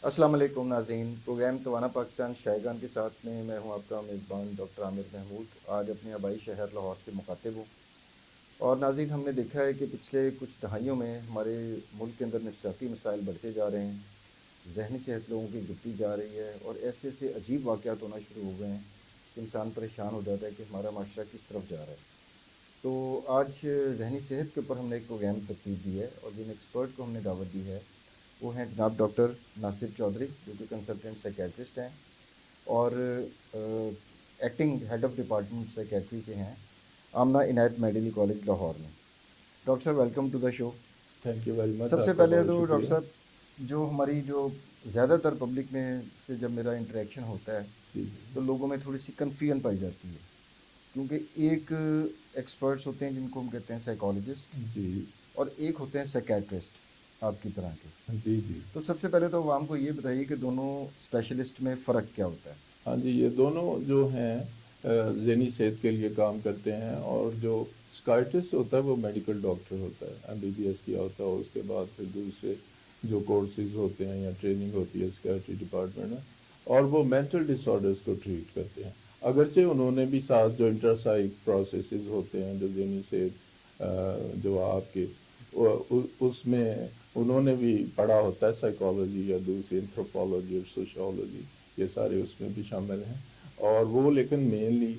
السلام علیکم ناظرین، پروگرام توانا پاکستان شائقان کے ساتھ میں ہوں آپ کا میزبان ڈاکٹر عامر محمود۔ آج اپنے آبائی شہر لاہور سے مخاطب ہوں، اور ناظرین ہم نے دیکھا ہے کہ پچھلے کچھ دہائیوں میں ہمارے ملک کے اندر نفسیاتی مسائل بڑھتے جا رہے ہیں، ذہنی صحت لوگوں کی گرتی جا رہی ہے، اور ایسے ایسے عجیب واقعات ہونا شروع ہو گئے ہیں کہ انسان پریشان ہو جاتا ہے کہ ہمارا معاشرہ کس طرف جا رہا ہے۔ تو آج ذہنی صحت کے اوپر ہم نے ایک پروگرام ترتیب دی ہے، اور جن ایکسپرٹ کو ہم نے دعوت دی ہے وہ ہیں جناب ڈاکٹر ناصر چودھری، جو کہ کنسلٹنٹ سائیکیٹرسٹ ہیں اور acting head of department psychiatry کے ہیں آمنہ عنایت میڈیکل کالج لاہور میں۔ ڈاکٹر صاحب welcome to the show. Thank you very much. سب سے آپ کا پہلے بہت تو ڈاکٹر شکریہ. صاحب جو زیادہ تر پبلک میں سے جب میرا انٹریکشن ہوتا ہے جی تو لوگوں میں تھوڑی سی کنفیوژن پائی جاتی ہے، کیونکہ ایک ایکسپرٹس ہوتے ہیں جن کو ہم کہتے ہیں سائیکالوجسٹ، جی اور ایک ہوتے ہیں سائیکیٹرسٹ آپ کی طرح کے۔ جی جی تو سب سے پہلے تو عوام کو یہ بتائیے کہ دونوں اسپیشلسٹ میں فرق کیا ہوتا ہے؟ ہاں جی، یہ دونوں جو ہیں ذہنی صحت کے لیے کام کرتے ہیں، اور جو سکائٹرسٹ ہوتا ہے وہ میڈیکل ڈاکٹر ہوتا ہے، MBBS کیا ہوتا ہے، اور اس کے بعد پھر دوسرے جو کورسز ہوتے ہیں یا ٹریننگ ہوتی ہے سکائٹری ڈپارٹمنٹ میں، اور وہ مینٹل ڈس آرڈرس کو ٹریٹ کرتے ہیں۔ اگرچہ انہوں نے بھی ساتھ جو انٹرسائک پروسیسز ہوتے ہیں جو ذہنی صحت جو آپ کے اس میں انہوں نے بھی پڑھا ہوتا ہے، سائیکالوجی یا دوسری اینتھروپولوجی اور سوشیولوجی، یہ سارے اس میں بھی شامل ہیں، اور وہ لیکن مینلی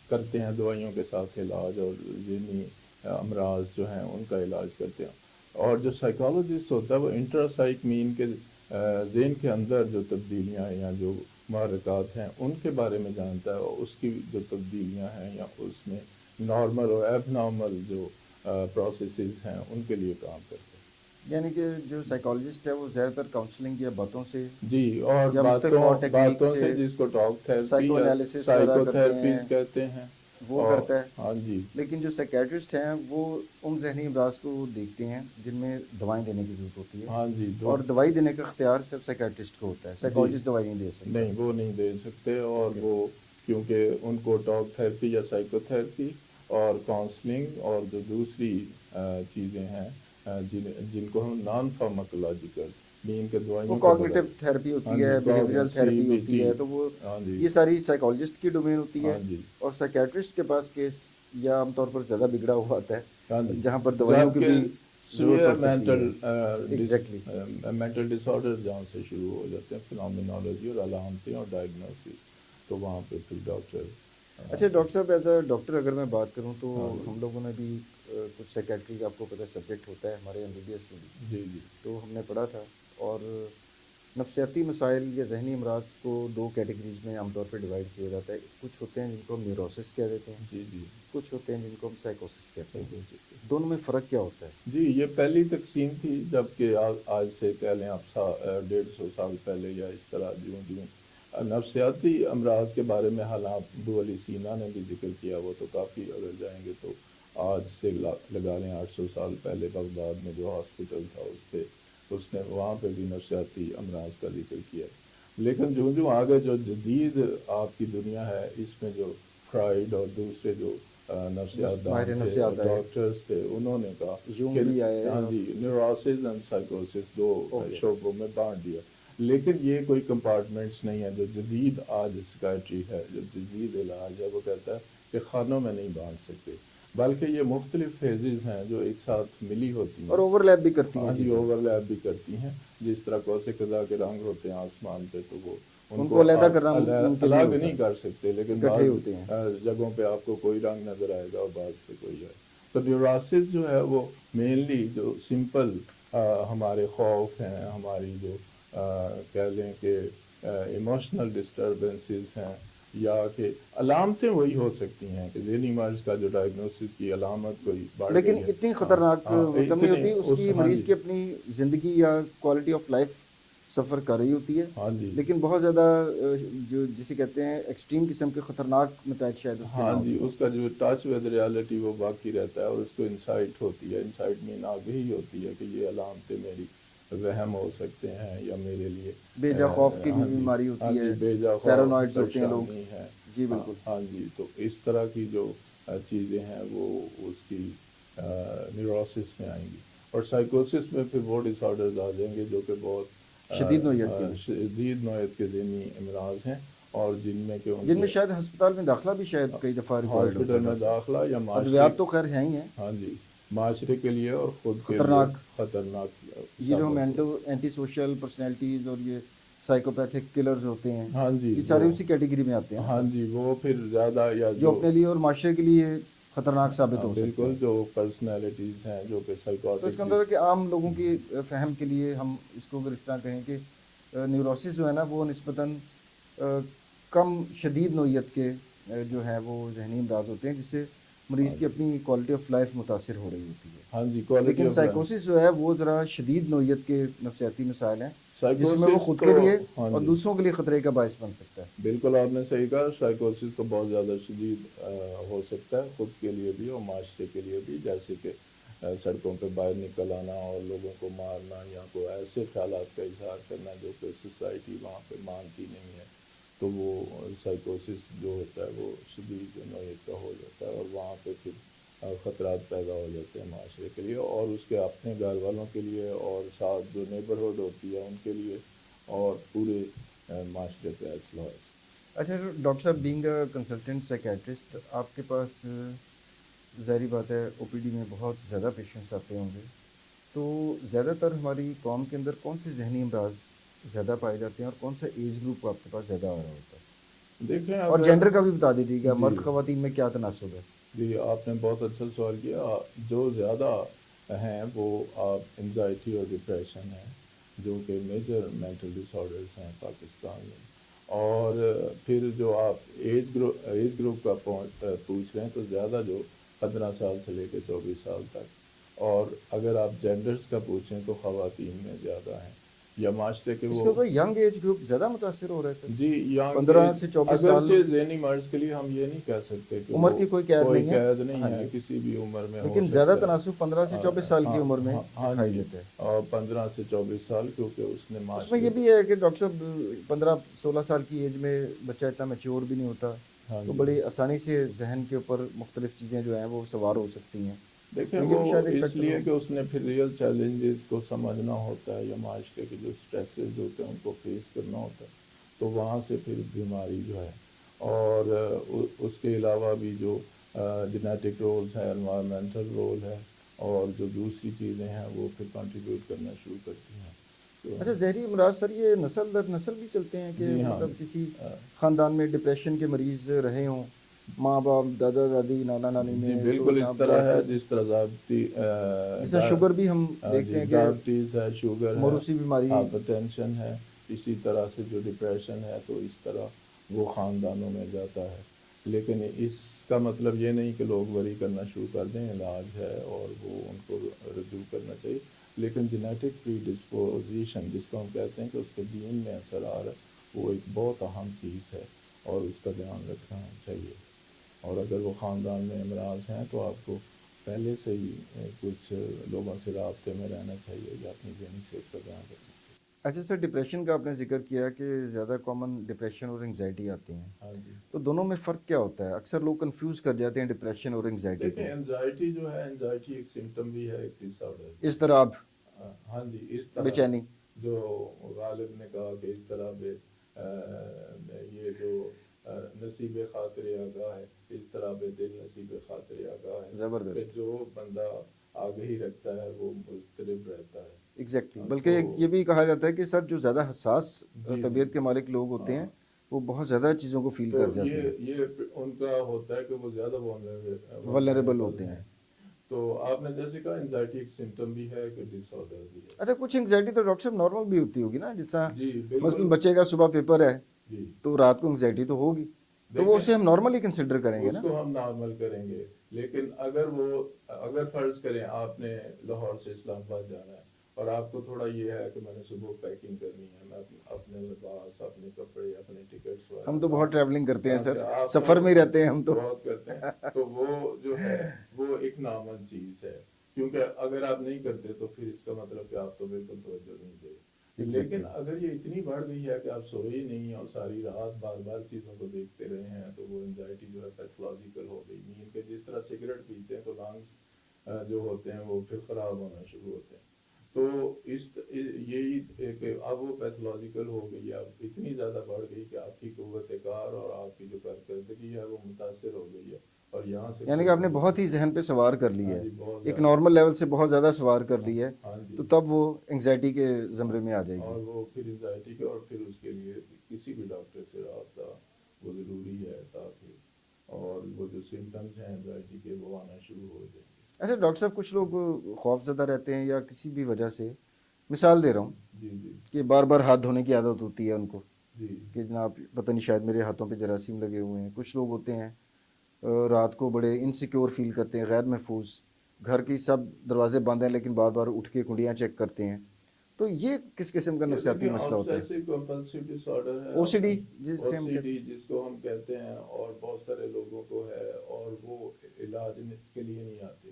کرتے ہیں دوائیوں کے ساتھ علاج، اور ذہنی امراض جو ہیں ان کا علاج کرتے ہیں۔ اور جو سائیکالوجسٹ ہوتا ہے وہ انٹراسائک مین کے ذہن کے اندر جو تبدیلیاں یا جو محرکات ہیں ان کے بارے میں جانتا ہے، اور اس کی جو تبدیلیاں ہیں یا اس میں نارمل اور ایب نارمل جو پروسیسز ہیں ان کے لیے کام کرتے ہیں۔ یعنی کہ جو سائیکالوجسٹ ہے وہ زیادہ تر کاؤنسلنگ یا باتوں سے جی، اور یا مختلف اور ٹیکنیک باتوں سے، سے جس کو ٹاک تھراپی سائیکو یا انالیسس وغیرہ سائیکو کرتے ہیں تھراپیز کہتے ہیں۔ وہ اور کرتا ہے، ہاں جی لیکن جو سائیکیٹرسٹ ہیں وہ ان ذہنی امراض کو دیکھتے ہیں جن میں دوائیں دینے کی ضرورت ہوتی ہے، ہاں جی اور دوائی دینے کا اختیار صرف سائیکیٹرسٹ کو ہوتا ہے، جی سائیکالوجسٹ دوائی نہیں دے سکتا۔ نہیں، وہ نہیں دے سکتے، اور اوکے، وہ کیونکہ ان کو ٹاک تھراپی یا سائیکو تھراپی اور کاؤنسلنگ اور جو دوسری چیزیں ہیں جن کو ہم نان فارماکولوجیکل نیم کے وہ دوائیوں کے کوگنیٹو بغیر، تھراپی ہاں ہوتی جی ہے، بیہیویئرل تھراپی سی ہوتی جی ہے، تو وہ ہاں جی یہ ساری سائیکالوجسٹ کی ڈومین ہوتی ہے، ہاں جی اور سائیکیٹرسٹ کے پاس کیس یا عام طور پر زیادہ بگڑا ہوا آتا ہاں ہے جی جہاں پر دوائیوں کی جبکہ بھی ضرورت سویئر پڑ سکتی ہے۔ ایگزیکٹلی۔ مینٹل ڈس آرڈر جہاں سے شروع ہو جاتے ہیں، فنامنالوجی اور علامتیں اور ڈائگنوسس، تو وہاں پہ پھر ڈاکٹر اچھا ڈاکٹر صاحب، ایز اے ڈاکٹر اگر میں بات کروں تو ہاں جی ہم لوگوں نے بھی کچھ سائیکیٹری کا آپ کو پتہ سبجیکٹ ہوتا ہے ہمارے MBBS میں بھی، جی جی تو ہم نے پڑھا تھا، اور نفسیاتی مسائل یا ذہنی امراض کو دو کیٹیگریز میں عام طور پہ ڈیوائڈ کیا جاتا ہے۔ کچھ ہوتے ہیں جن کو ہم نیوروسس کہہ دیتے ہیں، جی جی کچھ ہوتے ہیں جن کو ہم سائیکوسس کہتے ہیں۔ سائیکوسس۔ دونوں میں فرق کیا ہوتا ہے؟ جی، یہ پہلی تقسیم تھی، جبکہ آج سے کہہ لیں آپ 150 سال پہلے یا اس طرح نفسیاتی امراض کے بارے میں حالات ابو علی سینا نے بھی ذکر کیا، وہ تو کافی اگر جائیں گے تو آج سے لگا لیں 800 سال پہلے بغداد میں جو ہاسپٹل تھا اس نے وہاں پہ بھی نفسیاتی امراض کا ذکر کیا۔ لیکن جو آگے جو جدید آپ کی دنیا ہے، اس میں جو فرائیڈ اور دوسرے جو نفسیات دان ماہر تھے اور نفسیات آئے، ڈاکٹرز تھے، انہوں نے کہا یونگ کہ بھی آئے، ہاں اور جی، نیوروسس اینڈ سائیکوسس دو اوکے، شعبوں میں بانٹ دیا۔ لیکن یہ کوئی کمپارٹمنٹس نہیں ہے۔ جو جدید آج سکائٹری ہے، جو جدید علاج ہے، وہ کہتا ہے کہ خانوں میں نہیں بانٹ سکتے، بلکہ یہ مختلف فیزز ہیں جو ایک ساتھ ملی ہوتی اور ہیں۔ اوور لیپ بھی کرتی ہیں ہاں جی، چیزیں، اوور لیپ بھی کرتی ہیں، جس طرح کوسے قزح کے رنگ ہوتے ہیں آسمان پہ، تو وہ ان ان کو علیحدہ کرنا ممکن نہیں الگ ہوتا، نہیں کر سکتے، لیکن اکٹھے بعض ہوتے ہیں۔ جگہوں پہ آپ کو کوئی رنگ نظر آئے گا اور بعض پہ کوئی ہے۔ تو نیوراسس جو ہے وہ مینلی جو سمپل ہمارے خوف ہیں، ہماری جو کہہ لیں کہ ایموشنل ڈسٹربنسز ہیں، یا کہ علامتیں وہی ہو سکتی ہیں کہ ذہنی مرض کا جو ڈائگنوسس کی علامت کوئی بڑھ لیکن گئی ہے۔ اتنی ہاں خطرناک ہاں مطلب نہیں اتنے ہوتی، اس کی ہاں مریض جی کی اپنی زندگی یا کوالٹی آف لائف سفر کر رہی ہوتی ہے، ہاں جی لیکن بہت زیادہ جو جسے کہتے ہیں ایکسٹریم قسم کے خطرناک نتائج شاید اس کے نہ ہاں ہوں۔ جی، اس کا جو ٹچ ود ریالٹی وہ باقی رہتا ہے، اور اس کو انسائٹ ہوتی ہے، انسائٹ مین آگہی ہوتی ہے کہ یہ علامتیں میری وہم ہو سکتے ہیں یا میرے لیے بے جا خوف کی بھی ہاں جی بیماری ہاں ہوتی ہے، جی بے جا خوف پیرانوائڈز ہوتے ہیں لوگ۔ پریشانی ہے۔ جی ہاں بالکل۔ ہاں جی، تو اس طرح کی جو چیزیں ہیں وہ اس کی نیوروسس میں آئیں گی، اور سائیکوسس میں پھر وہ ڈس آرڈرز آ جائیں گے جو کہ بہت شدید نوعیت کے ہیں، شدید نوعیت کے ذہنی امراض ہیں، اور جن میں کہ ان جن میں کے شاید ہسپتال میں داخلہ بھی شاید کئی دفعہ ریکوائرڈ ہوتا ہاسپٹل ہے میں ڈاکٹر صاحب. داخلہ یا معاشرے، ادویات تو خیر ہیں ہی ہیں، ہاں جی، معاشرے کے لیے اور خود کے لیے خطرناک. خطرناک یہ جو ثابت ہو. اینٹی سوشل پرسنالٹیز اور یہ سائیکوپیتھک کلرز ہوتے ہیں، ہاں جی، یہ سارے وہ، اسی کیٹیگری میں آتے ہیں نا ہاں سر، جی، وہ پھر زیادہ یا جو اپنے لیے اور معاشرے کے لیے خطرناک ثابت ہو سکتے بالکل ہیں. جو پرسنالٹیز ہیں جو کہ تو اس سائیکوٹک کے اندر ہے کہ عام لوگوں کی فہم کے لیے ہم اس کو اگر اس طرح کہیں کہ نیوروسس جو ہے نا وہ نسبتاً کم شدید نوعیت کے جو ہے وہ ذہنی امراض ہوتے ہیں، جس سے مریض کی اپنی کوالٹی آف لائف متاثر ہو رہی ہوتی ہے. ہاں جی، کوالٹی لیکن آف لائف. سائیکوسس جو ہے وہ ذرا شدید نوعیت کے نفسیاتی مسائل ہیں، جس میں وہ سائیکوسس خود تو، کے لیے ہاں اور جی، دوسروں کے لیے خطرے کا باعث بن سکتا ہے. بالکل آپ نے صحیح کہا، سائیکوسس تو بہت زیادہ شدید ہو سکتا ہے، خود کے لیے بھی اور معاشرے کے لیے بھی، جیسے کہ سڑکوں پہ باہر نکل آنا اور لوگوں کو مارنا یا کوئی ایسے خیالات کا اظہار کرنا جو کہ سوسائٹی وہاں پہ مانتی نہیں ہے، تو وہ سائیکوسس جو ہوتا ہے وہ شدید نوعیت کا ہو جاتا ہے، اور وہاں پہ پھر خطرات پیدا ہو جاتے ہیں معاشرے کے لیے اور اس کے اپنے گھر والوں کے لیے اور ساتھ جو نیبرہڈ ہوتی ہے ان کے لیے اور پورے معاشرے پہ اصلاح. اچھا ڈاکٹر صاحب، بینگ اے کنسلٹنٹ سائیکیٹرسٹ، آپ کے پاس ظاہری بات ہے او پی ڈی میں بہت زیادہ پیشنٹس آتے ہوں گے، تو زیادہ تر ہماری قوم کے اندر کون سے ذہنی امراض زیادہ پائے جاتے ہیں اور کون سا ایج گروپ آپ کے پاس زیادہ آ رہا ہوتا ہے؟ دیکھیں اور اگر، جینڈر کا بھی بتا دیجیے گا، جی مرد خواتین میں کیا تناسب ہے؟ جی، آپ نے بہت اچھا سوال کیا. جو زیادہ ہیں وہ آپ انزائٹی اور ڈپریشن ہیں، جو کہ میجر مینٹل ڈس آرڈرس ہیں پاکستان میں. اور پھر جو آپ ایج گروپ کا پوچھ رہے ہیں تو زیادہ جو 15 سال سے لے کے 24 سال تک، اور اگر آپ جینڈرز کا پوچھیں تو خواتین میں زیادہ ہیں یا معاشرے کے اس وہ. کے اوپر ینگ ایج گروپ زیادہ متاثر ہو رہا ہے سر، جی، یانگ 15 ایج، سے 24 سال. اگرچہ ذہنی مرض کے لیے ہم یہ نہیں کہہ سکتے کہ عمر وہ کی کوئی قید کوئی نہیں ہے، قید نہیں ہاں ہے، جی، کسی بھی عمر میں ہو لیکن زیادہ سکتا ہے. تناسب 15 سے 24 سال کی ہاں عمر میں ہاں ہاں دکھائی جی، دیتا ہے. اور 15 سے 24 سال کیونکہ اس نے اس میں یہ معاشرے. بھی ہے کہ ڈاکٹر صاحب 15-16 سال کی ایج میں بچہ اتنا میچور بھی نہیں ہوتا، ہاں تو جی، بڑی آسانی سے ذہن کے اوپر مختلف چیزیں جو ہیں وہ سوار ہو سکتی ہیں، دیکھیں تو یہ وہ بھی شاید ایک اس فیکٹر لیے ہو. کہ اس نے پھر ریئل چیلنجز کو سمجھنا ہوتا ہے یا معاشرے کے جو سٹریسز ہوتے ہیں ان کو فیس کرنا ہوتا ہے، تو وہاں سے پھر بیماری جو ہے. اور اس کے علاوہ بھی جو جینیٹک رولز ہے، انوائرمنٹل رول ہے، اور جو دوسری چیزیں ہیں وہ پھر کنٹریبیوٹ کرنا شروع کرتی ہیں. تو اچھا ذہنی امراض سر یہ نسل در نسل بھی چلتے ہیں کہ جی ہاں، مطلب کسی خاندان میں ڈپریشن کے مریض رہے ہوں، ماں باپ دادا دادی نانا نانی جی میں، تو بالکل یا اس طرح ہے وائسز، جس طرح ضابطی جس طرح شوگر بھی ہم دیکھتے جی ہیں کہ ڈائبٹیز ہے، شوگر ہے، موروثی بیماری. ہائپر ٹینشن ہے، اسی طرح سے جو ڈپریشن ہے تو اس طرح وہ خاندانوں میں جاتا ہے. لیکن اس کا مطلب یہ نہیں کہ لوگ وری کرنا شروع کر دیں، علاج ہے اور وہ ان کو رجوع کرنا چاہیے. لیکن جینیٹک پری ڈسپوزیشن جس کو ہم کہتے ہیں کہ اس کے جین میں اثر آ رہا ہے، وہ ایک بہت اہم چیز ہے اور اس کا دھیان رکھنا چاہیے. اور اگر وہ خاندان میں امراض ہیں تو آپ کو پہلے سے ہی کچھ لوگوں سے رابطے میں رہنا چاہیے یا اپنی ذہنی صحت کا دھیان رکھنا چاہیے. اچھا سر، ڈپریشن کا آپ نے ذکر کیا کہ زیادہ کامن ڈپریشن اور انگزائٹی آتی ہیں، ہاں جی، تو دونوں میں فرق کیا ہوتا ہے؟ اکثر لوگ کنفیوز کر جاتے ہیں ڈپریشن اور انگزائٹی دیکھیں کو. انزائٹی جو ہے، انزائٹی ایک سمٹم بھی ہے، ایک ڈس آرڈر بھی ہے. اضطراب، ہاں جی، اس طرح بے چینی. جو غالب نے کہا کہ اس طرح یہ جو نصیب خاطر آگاہ ہے، اس طرح بے دل نصیب خاطر آگاہ ہے، کہ زبردست. جو بندہ آگہی رکھتا ہے وہ مضطرب رہتا ہے. ایگزیکٹلی، بلکہ تو یہ بھی کہا جاتا ہے کہ سر جو زیادہ حساس جی جی، طبیعت کے مالک لوگ ہوتے ہیں ہاں، وہ بہت زیادہ چیزوں کو فیل تو کر جاتے ہیں، یہ ان کا ہوتا ہے کہ وہ زیادہ ولنریبل vulnerable ہوتے ہیں. ہیں. تو آپ نے جیسے کہا انزائٹی ایک سمٹم بھی ہے کہ ڈس آرڈر بھی ہے. اچھا کچھ انگزائٹی تو ڈاکٹر صاحب نارمل بھی ہوتی ہوگی نا، جس طرح جی مثلاً بالکل. بچے کا صبح پیپر ہے جی تو رات کو انگزائٹی تو ہوگی، تو وہ دیکھیں اسے ہم نارملی کنسیڈر کریں گے اس نا. کو ہم نارمل کریں گے، لیکن اگر فرض کریں آپ نے لاہور سے اسلام آباد جانا ہے اور آپ کو تھوڑا یہ ہے کہ میں نے صبح پیکنگ کرنی ہے، میں اپنے لباس، اپنے کپڑے، اپنے ٹکٹس ہم وغیرہ تو بہت ٹریولنگ کرتے ہیں سر، آپ سفر تو میں ہی رہتے ہیں ہم تو. بہت کرتے ہیں، تو وہ جو ہے وہ ایک نارمل چیز ہے. کیونکہ اگر آپ نہیں کرتے تو پھر اس کا مطلب کہ آپ تو بالکل توجہ نہیں دے. لیکن اگر یہ اتنی بڑھ گئی ہے کہ آپ سوئے ہی نہیں اور ساری رات بار بار چیزوں کو دیکھتے رہے ہیں تو وہ انزائٹی جو ہے پیتھولوجیکل ہو گئی. نیند کے جس طرح سگریٹ پیتے ہیں تو لانگس جو ہوتے ہیں وہ پھر خراب ہونا شروع ہوتے ہیں. تو یہی ایک اب وہ پیتھولوجیکل ہو گئی، اب اتنی زیادہ بڑھ گئی کہ آپ کی قوت کار اور آپ کی جو کارکردگی ہے وہ متاثر ہو گئی ہے، اور یہاں سے یعنی پھر کہ آپ نے وہ جو بہت ہی ذہن پہ سوار کر لی ہاں ہے، جی بہت ایک زیادہ، نارمل لیول سے بہت زیادہ سوار کر ہاں لی ہے، ہاں جی، تو تب وہ انگزائٹی کے زمرے میں آ جائے گی۔ اور وہ پھر انزائٹی کا، اور پھر اس کے لیے کسی بھی ڈاکٹر سے رابطہ وہ ضروری ہے، تاکہ اور وہ جو سمٹمز ہیں انزائٹی کے وہ آنا شروع ہو جائیں گے۔ اچھا ڈاکٹر صاحب، کچھ لوگ خوف زدہ رہتے ہیں یا کسی بھی وجہ سے، مثال دے رہا ہوں جی جی کہ بار بار ہاتھ دھونے کی عادت ہوتی ہے ان کو جی کہ جناب پتہ نہیں شاید میرے ہاتھوں پہ جراثیم لگے ہوئے ہیں۔ کچھ لوگ ہوتے ہیں رات کو بڑے انسیکیور فیل کرتے ہیں، غیر محفوظ، گھر کی سب دروازے بند ہیں لیکن بار بار اٹھ کے کنڈیاں چیک کرتے ہیں، تو یہ کس قسم کا یہ نفسیاتی دیکھیں مسئلہ ہوتا ہے؟ آبسیسو کمپلسیو ڈس آرڈر ہے، او سی آپ نے ڈی جس او سے ہم سی کہتے ڈی جس کو ہم کہتے ہیں، اور بہت سارے لوگوں کو ہے، اور وہ علاج کے لیے نہیں آتے۔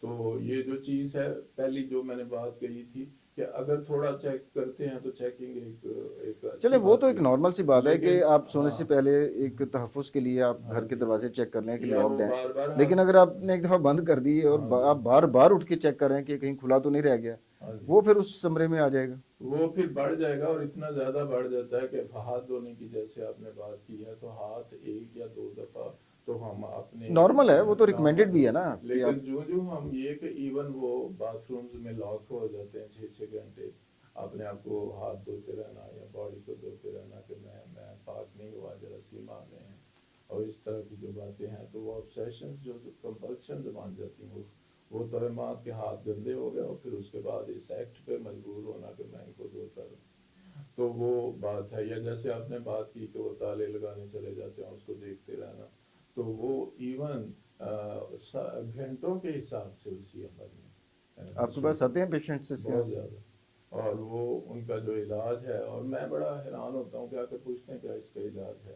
تو یہ جو چیز ہے، پہلی جو میں نے بات کہی تھی کہ اگر تھوڑا چیک کرتے ہیں تو چیکنگ ایک چلے اچھی وہ تو بات ایک بھی ہے، نارمل سی بات ہے کہ لیکن آپ سونے ہاں سے پہلے ایک تحفظ کے لیے آپ ہاں گھر کے جی، دروازے چیک کر لیں کہ یا لاکڈ وہ ہیں، بار بار لیکن ہاتھ، اگر آپ نے ایک دفعہ بند کر دی اور ہاں جی آپ بار بار اٹھ کے چیک کر رہے ہیں کہ کہیں کھلا تو نہیں رہ گیا، ہاں جی، وہ پھر اس سمرے میں آ جائے گا۔ وہ پھر بڑھ جائے گا، اور اتنا زیادہ بڑھ جاتا ہے کہ ہاتھ دھونے کی جیسے آپ نے بات کی ہے، تو ہاتھ ایک یا دو دفعہ تو ہم اپنے نارمل ہے، وہ تو ریکمینڈڈ نارمل بھی ہے، ہے نا کہ آپ لیکن جو ہم یہ کہ ایون وہ باتھ رومز میں لاک ہو جاتے ہیں 6 6 گھنٹے، اپنے آپ کو ہاتھ دھوتے رہنا یا باڈی کو دھوتے رہنا کہ میں پاک نہیں ہوا، جراثیم آ گئے ہیں، اور اس طرح کی جو باتیں ہیں، تو وہ obsessions جو کمپلشنز بن جاتی ہیں، وہ توہمات کے ہاتھ گندے ہو گئے، اور پھر اس کے بعد اس ایکٹ پہ مجبور ہونا کہ میں ان کو دھوتا رہوں، تو وہ بات ہے۔ یا جیسے آپ نے بات کی کہ وہ تالے لگانے چلے جاتے ہیں، اس کو دیکھتے رہنا، تو وہ ایون گھنٹوں کے حساب سے اسی عمل میں آپ کے پاس مصروف آتے ہیں پیشنٹس اس سے؟ بہت زیادہ، اور وہ ان کا جو علاج ہے، اور میں بڑا حیران ہوتا ہوں کہ آ کے پوچھتے ہیں کیا اس کا علاج ہے،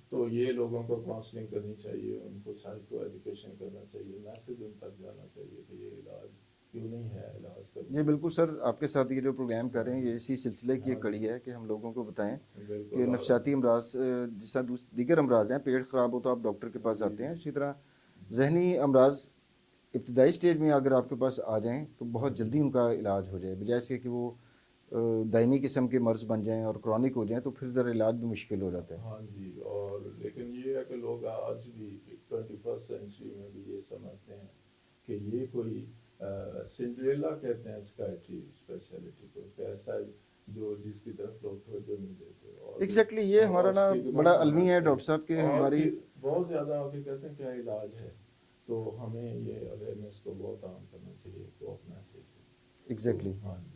تو یہ لوگوں کو کاؤنسلنگ کرنی چاہیے، ان کو سائیکو ایجوکیشن کرنا چاہیے، میسج ان تک جانا چاہیے کہ یہ علاج کیوں نہیں ہے، علاج کرنا جی بالکل چاہیے۔ سر، آپ کے ساتھ یہ جو پروگرام کر ہاں رہے ہیں جی یہ اسی سلسلے کی ایک ہاں جی کڑی ہے کہ ہم لوگوں کو بتائیں کہ بالکل، اور نفسیاتی امراض جس طرح دیگر امراض ہیں، پیٹ خراب ہو تو آپ ڈاکٹر کے پاس جی آتے ہیں، جی اسی طرح ذہنی امراض ابتدائی سٹیج میں اگر آپ کے پاس آ جائیں تو ہاں بہت جی جلدی ان کا علاج ہو جائے، بجائے اس کے کہ وہ دائمی قسم کے مرض بن جائیں اور کرونک ہو جائیں، تو پھر ذرا علاج بھی مشکل ہو جاتا ہے۔ ہاں جی، اور لیکن یہ ہے کہ لوگ آج بھی 21 سینچری میں بھی یہ سمجھتے ہیں کہ یہ کوئی سنڈریلا کہتے ہیں سکائٹری اسپیشلٹی کو، کہ ایسا جو جس کی طرف لوگ توجہ نہیں دیتے، ایگزیکٹلی یہ ہمارا اور نا اسٹگما بڑا المی ہے سمجھتے ہیں، ڈاکٹر صاحب کہ اور ہماری پھر بہت زیادہ آ کے کہتے ہیں کیا علاج ہے، تو ہمیں یہ اویئرنیس کو بہت عام کرنا چاہیے، کو اپنا سے تو ایگزیکٹلی۔ ہاں جی۔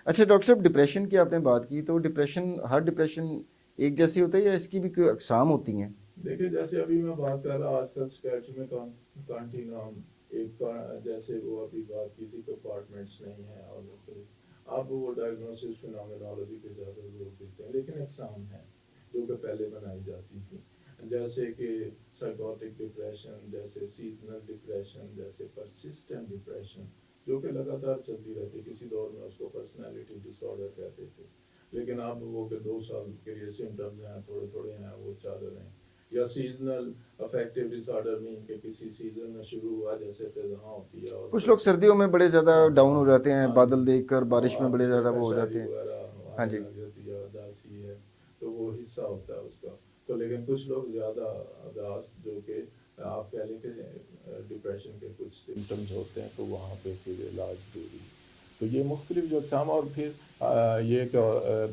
اچھا ڈاکٹر صاحب، ڈپریشن کی آپ نے بات کی، تو ڈپریشن، ہر ڈپریشن ایک جیسی ہوتا ہے یا اس کی بھی کوئی اقسام ہوتی ہیں؟ دیکھیں جیسے ابھی میں بات کر رہا، آج کل سکیٹری میں کانٹینام ایک جیسے وہ ابھی بات کی تھی، کمپارٹمنٹس نہیں ہیں اور مختلف، اب وہ ڈائگنوسس فینومینالوجی پہ زیادہ زور دیتے ہیں، لیکن اقسام ہیں جو کہ پہلے بنائی جاتی تھیں، جیسے کہ سائیکوٹک ڈپریشن، جیسے سیزنل ڈپریشن، جیسے پرسسٹنٹ ڈپریشن، جو کہ لگاتار چلتی رہتی، کسی دور میں اس کو پرسنالٹی ڈس آرڈر کہتے تھے، لیکن اب وہ کہ 2 سال کے لیے سمٹمز ہیں، تھوڑے تھوڑے ہیں، وہ چل رہے ہیں۔ یا سیزنل افیکٹو ڈس آرڈر مین کہ کسی سیزن میں شروع ہوا، جیسے خزاں ہوتی ہے اور کچھ پھر لوگ سردیوں میں بڑے زیادہ ہاں ڈاؤن ہو جاتے ہیں، ہاں جی، بادل دیکھ کر، بارش اور میں آپ بڑے نے زیادہ دیکھا وہ ہو شاعری جاتے ہیں۔ وغیرہ ہاں آنے جی۔ لگ جاتی ہے، اداسی ہے، تو وہ حصہ ہوتا ہے اس کا، تو لیکن کچھ لوگ زیادہ اداس، جو کہ آپ کہہ لیں کہ ڈپریشن کے کچھ سمٹمز ہوتے ہیں، تو وہاں پہ پھر علاج ضروری ہے۔ تو یہ مختلف جو اقسام، اور پھر یہ کہ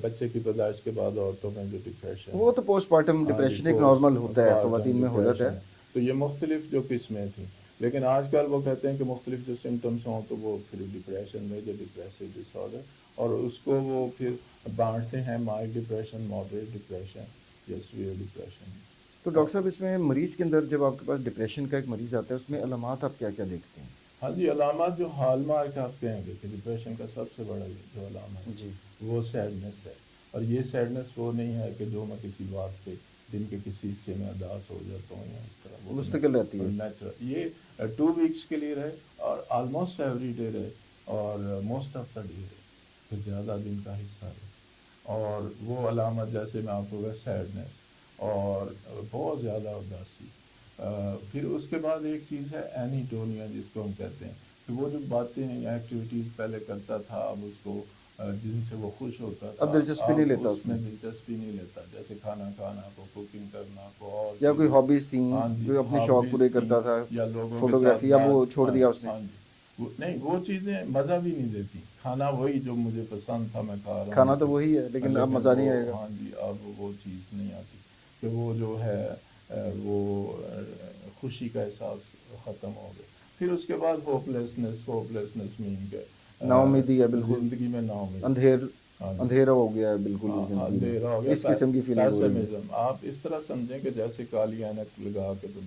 بچے کی پیدائش کے بعد عورتوں میں جو ڈپریشن وہ ہے، تو پوسٹ پارٹم ہاں جی، ڈپریشن ایک نارمل پوسٹ ہوتا ہے، پارٹم خواتین میں ہو جاتا ڈپریشن، ہے۔ تو یہ مختلف جو قسمیں تھیں، لیکن آج کل وہ کہتے ہیں کہ مختلف جو سمٹمس ہوں تو وہ پھر ڈپریشن میں جو ڈپریسو ڈس آرڈر، اور اس کو وہ پھر بانٹتے ہیں مائلڈ ڈپریشن، ماڈریٹ ڈپریشن یا سیویئر ڈپریشن۔ تو ڈاکٹر صاحب، اس میں مریض کے اندر جب آپ کے پاس ڈپریشن کا ایک مریض آتا ہے، اس میں علامات آپ کیا کیا دیکھتے ہیں؟ ہاں جی، علامات جو ہال مارک آپ کہیں گے کہ ڈپریشن کا سب سے بڑا جو علامت جی۔ ہے وہ سیڈنس ہے، اور یہ سیڈنس وہ نہیں ہے کہ جو میں کسی بات پہ دن کے کسی حصے میں اداس ہو جاتا ہوں یا اس طرح، وہ مستقل رہتی ہے۔ نیچرل، یہ 2 ویکس کے لیے رہے، اور آلموسٹ ایوری ڈے رہے، اور موسٹ آف دا ڈے رہے، پھر زیادہ دن کا حصہ رہے، اور وہ علامت جیسے میں آپ کو سیڈنس اور بہت زیادہ اداسی، پھر اس کے بعد ایک چیز ہے اینیٹونیا جس کو ہم کہتے ہیں، کہ وہ جو باتیں ہیں یا ایکٹیویٹیز پہلے کرتا تھا اب اس کو جن سے وہ خوش ہوتا تھا اب دلچسپی نہیں اب لیتا اس اس میں میں، دلچسپی نہیں لیتا، جیسے کھانا کھانا کو، کوکنگ کرنا کو، اور یا کوئی چیزیں. ہابیز تھیں، ہاں جی، کوئی اپنے شوق ہابیز پورے تھیں کرتا تھا، یا لوگوں کے ساتھ فوٹوگرافی، اب وہ بات. چھوڑ ہاں دیا اس نے. ہاں جی. نہیں، وہ چیزیں مزہ بھی نہیں دیتی. کھانا وہی جو مجھے پسند تھا میں کھا رہا ہوں کھانا تو وہی ہے پھر، لیکن اب لیکن مزہ وہ نہیں آئے گا. ہاں جی اب وہ چیز نہیں آتی کہ وہ جو ہے وہ خوشی کا احساس ختم ہو گیا. پھر اس کے بعد ہوپ لیسنس مین کے نا امیدی ہے بالکل، زندگی میں ناامید. اندھیر ہاں جی. اندھیرا ہو گیا ہے بالکل ہی ہاں ہاں زندگی میں، اندھیرا ہو گیا. اس قسم کی فیلنگ ہو رہی ہے. پیسمزم آپ اس طرح سمجھیں کہ جیسے کالی اینک لگا کے تو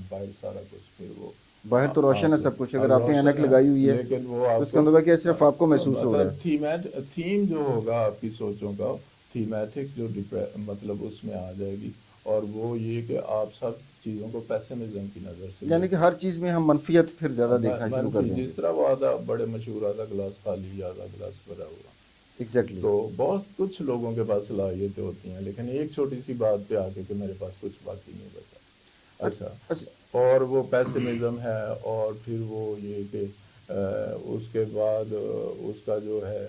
باہر سارا کچھ پھر وہ باہر تو روشن ہے آپ سب کچھ، اگر اب آپ نے روشن اینک ہے لگائی ہوئی ہے لیکن وہ تو آپ اس کا کو مطلب ہے کہ صرف آپ کو محسوس ہو رہا مطلب ہے. تھیم جو ہوگا آپ کی سوچوں کا، تھیمیٹک جو مطلب اس میں آ جائے گی، اور وہ یہ کہ آپ سب چیزوں کو پیسمزم کی نظر سے یعنی کہ دیکھیں. ہر چیز میں ہم منفیت پھر زیادہ دیکھنا شروع کر منفی، دیں گے. جس طرح وہ آدھا بڑے مشہور آدھا گلاس خالی آدھا گلاس بھرا ہوا. ایگزیکٹلی. تو بہت کچھ لوگوں کے پاس صلاحیتیں ہوتی ہیں لیکن ایک چھوٹی سی بات پہ آ کے کہ میرے پاس کچھ باقی نہیں بچا. اچھا اچھا. اور وہ پیسمزم ہے، اور پھر وہ یہ کہ اس کے بعد اس کا جو ہے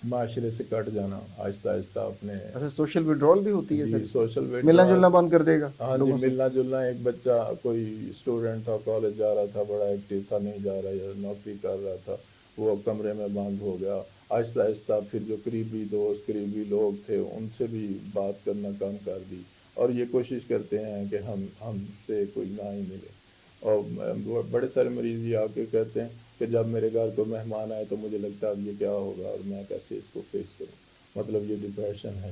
معاشرے سے کٹ جانا آہستہ آہستہ اپنے. اچھا سوشل ودرول بھی ہوتی ہے جی، سر اس میں، سوشل ملنا وڈرال. جلنا بند کر دے گا ہاں جی، لوگوں سے. ملنا جلنا. ایک بچہ کوئی اسٹوڈنٹ تھا، کالج جا رہا تھا، بڑا ایکٹیو تھا، نہیں جا رہا یا نوکری کر رہا تھا، وہ کمرے میں بند ہو گیا. آہستہ آہستہ پھر جو قریبی دوست قریبی لوگ تھے ان سے بھی بات کرنا کم کر دی، اور یہ کوشش کرتے ہیں کہ ہم سے کوئی نہ ہی ملے. اور بڑے سارے مریض یہ آ کے کہتے ہیں کہ جب میرے گھر کو مہمان آئے تو مجھے لگتا ہے اب یہ کیا ہوگا اور میں کیسے اس کو فیس کروں. مطلب یہ ڈپریشن ہے.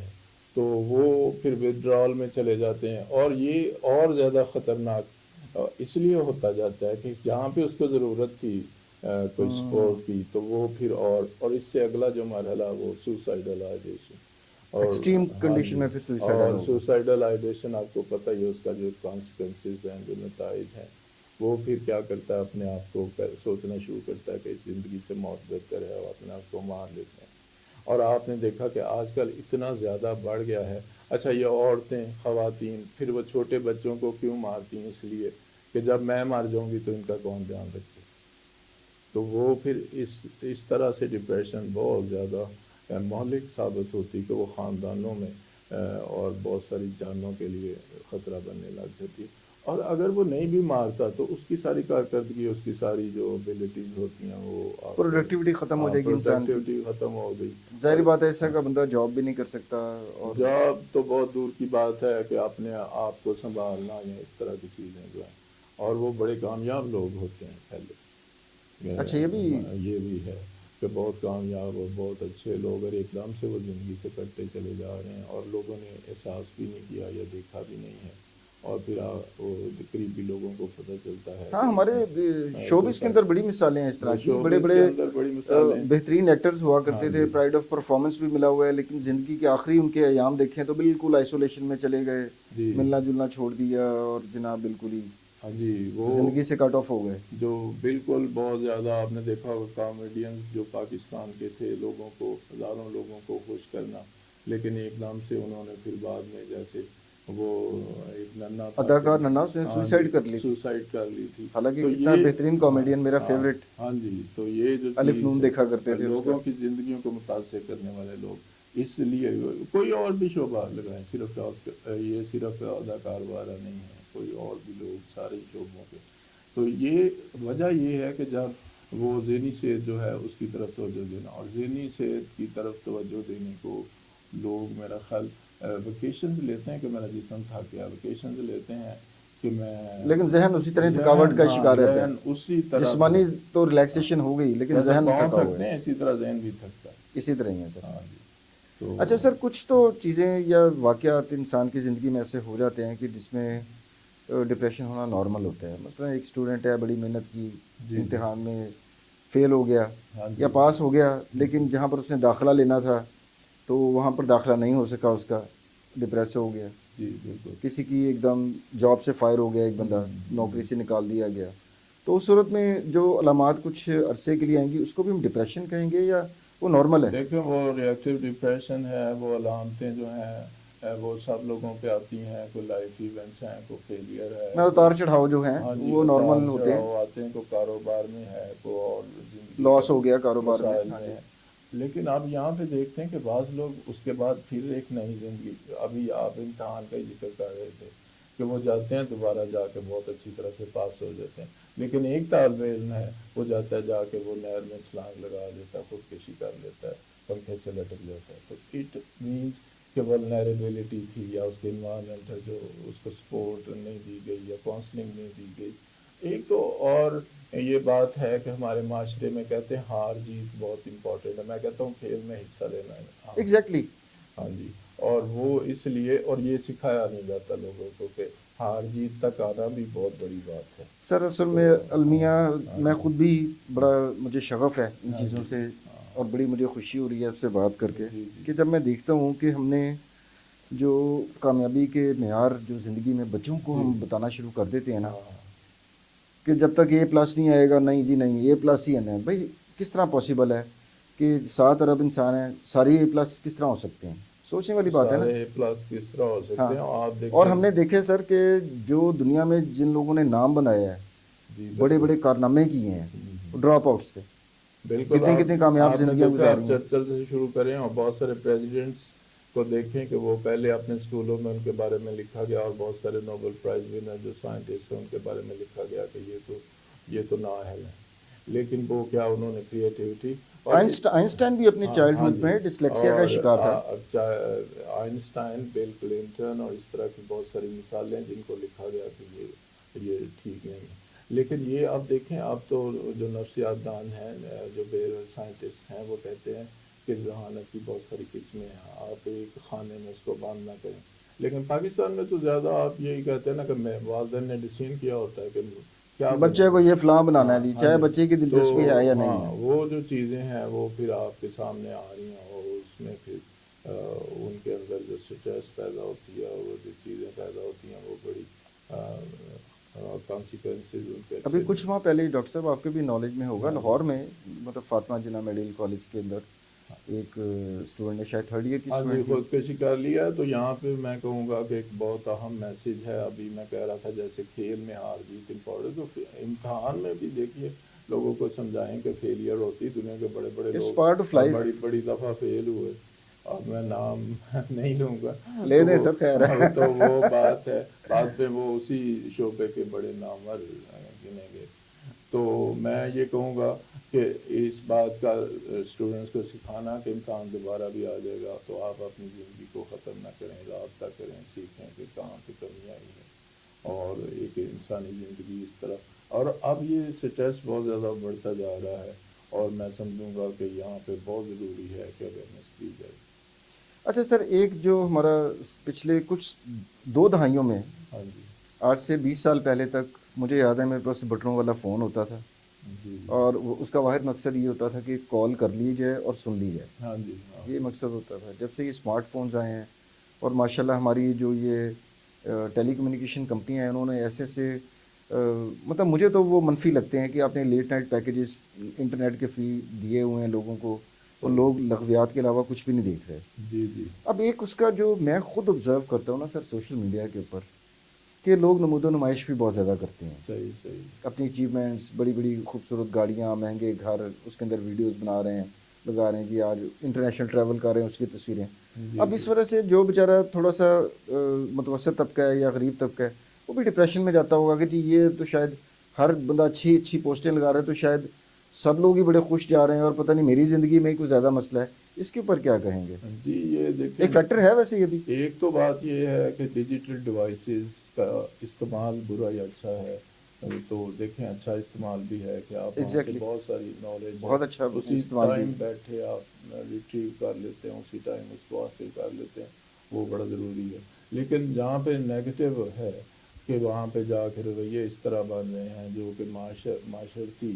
تو وہ پھر ودرال میں چلے جاتے ہیں، اور یہ اور زیادہ خطرناک اس لیے ہوتا جاتا ہے کہ جہاں پہ اس کو ضرورت تھی کوئی سپورٹ کی، تو وہ پھر اور اس سے اگلا جو مرحلہ وہ سوسائڈل آئیڈیشن. اور ایکسٹریم ہاں کنڈیشن جی، میں پھر سوئسائڈل اور ہوگا. سوسائڈل آئیڈیشن آپ کو پتہ ہی ہے اس کا جو کانسیکوینسز ہیں، جو نتائج ہیں. وہ پھر کیا کرتا ہے، اپنے آپ کو سوچنا شروع کرتا ہے کہ زندگی سے موت بہتر ہے، اور اپنے آپ کو مار لیتے ہیں. اور آپ نے دیکھا کہ آج کل اتنا زیادہ بڑھ گیا ہے. اچھا یہ عورتیں خواتین پھر وہ چھوٹے بچوں کو کیوں مارتی ہیں؟ اس لیے کہ جب میں مر جاؤں گی تو ان کا کون دھیان رکھے. تو وہ پھر اس طرح سے ڈپریشن بہت زیادہ مہلک ثابت ہوتی کہ وہ خاندانوں میں اور بہت ساری جانوں کے لیے خطرہ بننے لگ جاتی. اور اگر وہ نہیں بھی مارتا تو اس کی ساری کارکردگی، اس کی ساری جو ابیلٹیز ہوتی ہیں وہ آپ کو پروڈکٹیوٹی ختم ہو جائے گی انسان کی. پروڈکٹیوٹی ختم ہو گئی. ظاہر اور بات ہے ایسا کا بندہ جاب بھی نہیں کر سکتا. اور جاب تو بہت دور کی بات ہے کہ اپنے آپ کو سنبھالنا یا اس طرح کی چیزیں جو ہیں. اور وہ بڑے کامیاب لوگ ہوتے ہیں پہلے. اچھا یہ بھی یہ بھی ہے کہ بہت کامیاب اور بہت اچھے لوگ اور ایک دم سے وہ زندگی سے کٹتے چلے جا رہے ہیں، اور لوگوں نے احساس بھی نہیں کیا یا دیکھا بھی نہیں ہے. اور پھر وہ قریبی لوگوں کو پتہ چلتا ہے ہاں کہ ہمارے شوبز کے اندر بڑی مثالیں ہیں اس طرح کی. بڑے شوبز بڑے کے اندر بڑی مثالیں. بہترین ایکٹرز ہوا ہاں کرتے تھے، جی پرائڈ آف پرفارمنس بھی ملا ہوا ہے، لیکن زندگی کے آخری ان کے ایام دیکھیں تو بالکل آئسولیشن میں چلے گئے، جی ملنا جلنا چھوڑ دیا، اور جناب بالکل ہی ہاں جی. وہ زندگی سے کٹ آف ہو گئے. جو بالکل بہت زیادہ آپ نے دیکھا ہوگا کامیڈینز جو پاکستان کے تھے، لوگوں کو ہزاروں لوگوں کو خوش کرنا، لیکن ایک دم سے انہوں نے پھر بعد میں جیسے وہ ایک ننا تھا اداکار ننا اس نے ہاں جی سوئسائڈ کر لی تھی، سوسائڈ کر لی تھی. حالانکہ تو کتنا یہ بہترین کامیڈین، میرا ہاں فیوریٹ. ہاں جی. تو یہ جو الف چیز نون دیکھا کرتے تھے اس کا. لوگوں کی زندگیوں کو متاثر کرنے والے لوگ، اس لیے کوئی اور بھی شعبہ لگائیں، صرف یہ صرف اداکار والا نہیں ہے، کوئی اور بھی لوگ سارے شعبوں کے. تو یہ وجہ یہ ہے کہ جب وہ ذہنی صحت جو ہے اس کی طرف توجہ دینا، اور ذہنی صحت کی طرف توجہ دینے کو لوگ میرا خیال ویکیشنز لیتے ہیں کہ میرا جسم تھک گیا، ویکیشنز لیتے ہیں کہ میں لیکن ذہن اسی طرح تھکاوٹ کا شکار رہتا ذہن ہے. اسی طرح جسمانی تو ریلیکسیشن ہو گئی لیکن جیسے ذہن پاؤں تھکا ہوا تھکتے ہے. ہیں اسی طرح ذہن بھی تھکتا ہے. اسی طرح ہی ہے سر. ہاں جی. تو اچھا سر، کچھ تو چیزیں یا واقعات انسان کی زندگی میں ایسے ہو جاتے ہیں کہ جس میں ڈپریشن ہونا نارمل ہوتا ہے. مثلا ایک اسٹوڈنٹ ہے، بڑی محنت کی، جی امتحان میں فیل ہو گیا ہاں یا جی پاس ہو گیا، لیکن جہاں پر اس نے داخلہ لینا تھا تو وہاں پر داخلہ نہیں ہو سکا، اس کا ڈپریس ہو گیا. جی بالکل. کسی کی ایک دم جاب سے فائر ہو گیا، ایک بندہ نوکری سے نکال دیا گیا. تو اس صورت میں جو علامات کچھ عرصے کے لیے آئیں گی اس کو بھی ہم ڈپریشن کہیں گے یا وہ نارمل ہے؟ دیکھیں وہ ریئیکٹیو ڈپریشن ہے، وہ علامتیں جو ہیں وہ سب لوگوں پہ آتی ہیں، کوئی لائف ایونٹس ہیں، کوئی فیلئر ہے، میں کوئی اتار چڑھاؤ جو ہیں ہاں جی وہ اتار نارمل ہوتے ہیں، چڑھاؤ آتے ہیں، کوئی کاروبار میں ہے، کوئی اور زندگی کا لاس ہو گیا کاروبار میں، مسائل ہاں میں جی. ہے. لیکن آپ یہاں پہ دیکھتے ہیں کہ بعض لوگ اس کے بعد پھر ایک نئی زندگی، ابھی آپ امتحان کا ہی ذکر کر رہے تھے کہ وہ جاتے ہیں دوبارہ جا کے بہت اچھی طرح سے پاس ہو جاتے ہیں. لیکن ایک طالب علم ہے وہ جاتا ہے جا کے وہ نہر میں چھلانگ لگا دیتا ہے، خودکشی کر لیتا ہے، پنکھے سے لٹک جاتا ہے. تو اٹ مینس کہ ولنریبلٹی تھی، یا اس کے انوائرمنٹ ہے جو اس کو سپورٹ نہیں دی گئی یا کاؤنسلنگ نہیں دی گئی. ایک تو اور یہ بات ہے کہ ہمارے معاشرے میں کہتے ہیں ہار جیت بہت امپورٹنٹ ہے. میں کہتا ہوں کھیل میں حصہ لینا ہے. ایگزیکٹلی. ہاں جی. اور وہ اس لیے، اور یہ سکھایا نہیں جاتا لوگوں کو کہ ہار جیت تک آنا بھی بہت بڑی بات ہے. سر اصل تو میں ہاں المیہ ہاں میں جی خود بھی بڑا مجھے شغف ہے ان ہاں چیزوں جی سے، ہاں اور بڑی مجھے خوشی ہو رہی ہے آپ سے بات کر کے جی جی کہ جب میں دیکھتا ہوں کہ ہم نے جو کامیابی کے معیار جو زندگی میں بچوں کو جی ہم بتانا شروع کر دیتے ہیں نا، ہاں کہ جب تک اے پلس نہیں آئے گا، نہیں جی نہیں اے پلس ہی ہے. بھائی کس طرح پاسبل ہے کہ 7 ارب انسان ہیں، سارے اے پلس کس طرح ہو سکتے ہیں؟ سوچنے والی بات ہے نا. سارے اے پلس کس طرح ہو ہاں. سکتے ہیں. اور آپ اور دیکھیں ہم نے دیکھے سر کہ جو دنیا میں جن لوگوں نے نام بنایا ہے، جی بڑے بالکل بڑے کارنامے کیے ہیں، ڈراپ آؤٹ سے بالکل. کتنے کتنے کامیاب آپ نے زندگیاں دیکھا، گزاری آپ ہیں. چرچل سے شروع کریں اور بہت سارے پریزیڈنٹس کو دیکھیں کہ وہ پہلے اپنے اسکولوں میں ان کے بارے میں لکھا گیا، اور بہت سارے نوبل پرائز ونر جو سائنٹسٹ ہیں ان کے بارے میں لکھا گیا کہ یہ تو نااہل ہیں. لیکن وہ کیا انہوں نے کریٹیوٹی اور آئنسٹائن بھی اپنی ہاں چائلڈ ہاں ہوڈ جی. میں ڈسلیکسیا کا اور شکار تھا. آئنسٹائن، بل کلنٹن اور اس طرح کی بہت ساری مثالیں جن کو لکھا گیا کہ یہ ٹھیک نہیں ہے. لیکن یہ آپ دیکھیں، اب تو جو نفسیات دان ہیں، جو بے سائنٹسٹ ہیں، وہ کہتے ہیں کہ ذہانت کی بہت ساری قسمیں ہیں، آپ ایک خانے میں اس کو بند نہ کریں. لیکن پاکستان میں تو زیادہ آپ یہی کہتے ہیں نا کہ والدین نے ڈسیزن کیا ہوتا ہے کہ کیا بنے بچے کو گا. یہ فلاں بنانا ہاں ہے جی، ہاں چاہے جی. بچے کی تو دلچسپی ہے یا ہاں نہیں ہے. وہ جو چیزیں ہیں وہ پھر آپ کے سامنے آ رہی ہیں، اور اس میں پھر ان کے اندر جو سٹریس پیدا ہوتی ہے، اور وہ جو چیزیں پیدا ہوتی ہیں وہ بڑی کانسیکوینسز ان کے ابھی اچھے کچھ نہیں. ماہ پہلے ہی ڈاکٹر صاحب آپ کے بھی نالج میں ہوگا، ہاں جی لاہور میں مطلب فاطمہ جناح میڈیکل کالج کے اندر ایک اسٹوڈنٹ نے، شاید 3rd ایئر کی ہاں جی اسٹوڈنٹ تھی. خودکشی کر لیا. تو یہاں پہ میں کہوں گا کہ ایک بہت اہم میسیج ہے. ابھی میں کہہ رہا تھا جیسے کھیل میں ہار جیت امپورٹنٹ، تو امتحان میں بھی دیکھیے لوگوں کو سمجھائیں کہ فیلئر ہوتی. دنیا کے بڑے بڑے اٹس لوگ پارٹ آف اور لائف. بڑی بڑی دفعہ فیل ہوئے. اب میں نام نہیں لوں گا. لے تو دیں سب، خیر ہے. وہ بات ہے، بعد میں وہ اسی شعبے کے بڑے نامور گنے گئے. تو میں یہ کہوں گا کہ اس بات کا اسٹوڈنٹس کو سکھانا کہ امتحان دوبارہ بھی آ جائے گا تو آپ اپنی زندگی کو ختم نہ کریں، رابطہ کریں، سیکھیں کہ کہاں پہ کمی آئی ہے، اور ایک انسانی زندگی اس طرح. اور اب یہ سٹریس بہت زیادہ بڑھتا جا رہا ہے، اور میں سمجھوں گا کہ یہاں پہ بہت ضروری ہے کہ اویئرنیس دی جائے. اچھا سر، ایک جو ہمارا پچھلے کچھ 2 دہائیوں میں، ہاں جی 8 سے 20 سال پہلے تک مجھے یاد ہے میرے پاس بٹنوں والا فون ہوتا تھا، جی جی اور اس کا واحد مقصد یہ ہوتا تھا کہ کال کر لی جائے اور سن لی جائے. ہاں جی ہاں یہ مقصد ہوتا تھا. جب سے یہ اسمارٹ فونز آئے ہیں، اور ماشاءاللہ ہماری جو یہ ٹیلی کمیونیکیشن کمپنیاں ہیں، انہوں نے ایسے مطلب مجھے تو وہ منفی لگتے ہیں کہ آپ نے لیٹ نائٹ پیکیجز انٹرنیٹ کے فری دیے ہوئے ہیں لوگوں کو، اور صحیح. لوگ لغویات کے علاوہ کچھ بھی نہیں دیکھ رہے. جی جی اب ایک اس کا جو میں خود آبزرو کرتا ہوں نا سر سوشل میڈیا کے اوپر، کہ لوگ نمود و نمائش بھی بہت زیادہ کرتے ہیں صحیح صحیح. اپنی اچیومنٹس، بڑی بڑی خوبصورت گاڑیاں، مہنگے گھر، اس کے اندر ویڈیوز بنا رہے ہیں، لگا رہے ہیں جی آج انٹرنیشنل ٹریول کر رہے ہیں، اس کی تصویریں. جی اب اس جی وجہ سے جو بیچارہ تھوڑا سا متوسط طبقہ ہے یا غریب طبقہ ہے، وہ بھی ڈپریشن میں جاتا ہوگا کہ جی یہ تو شاید ہر بندہ اچھی اچھی پوسٹیں لگا رہا ہے، تو شاید سب لوگ ہی بڑے خوش جا رہے ہیں، اور پتہ نہیں میری زندگی میں ہی کوئی زیادہ مسئلہ ہے. اس کے اوپر کیا کہیں گے؟ جی. یہ دیکھیں، ایک فیکٹر ہے ویسے یہ بھی. ایک تو بات یہ ہے کہ ڈیجیٹل ڈیوائسز کا استعمال برا یا اچھا ہے. تو دیکھیں اچھا استعمال بھی ہے کہ آپ وہاں سے ایگزیکٹلی. بہت ساری نالج ہے بہت اچھا اسی استعمال بھی ٹائم ہے. بیٹھے آپ ریٹریو کر لیتے ہیں، اسی ٹائم اس کو حاصل کر لیتے ہیں، وہ بڑا ضروری ہے. لیکن جہاں پہ نیگیٹو ہے کہ وہاں پہ جا کے رویے اس طرح بن رہے ہیں جو کہ معاشرتی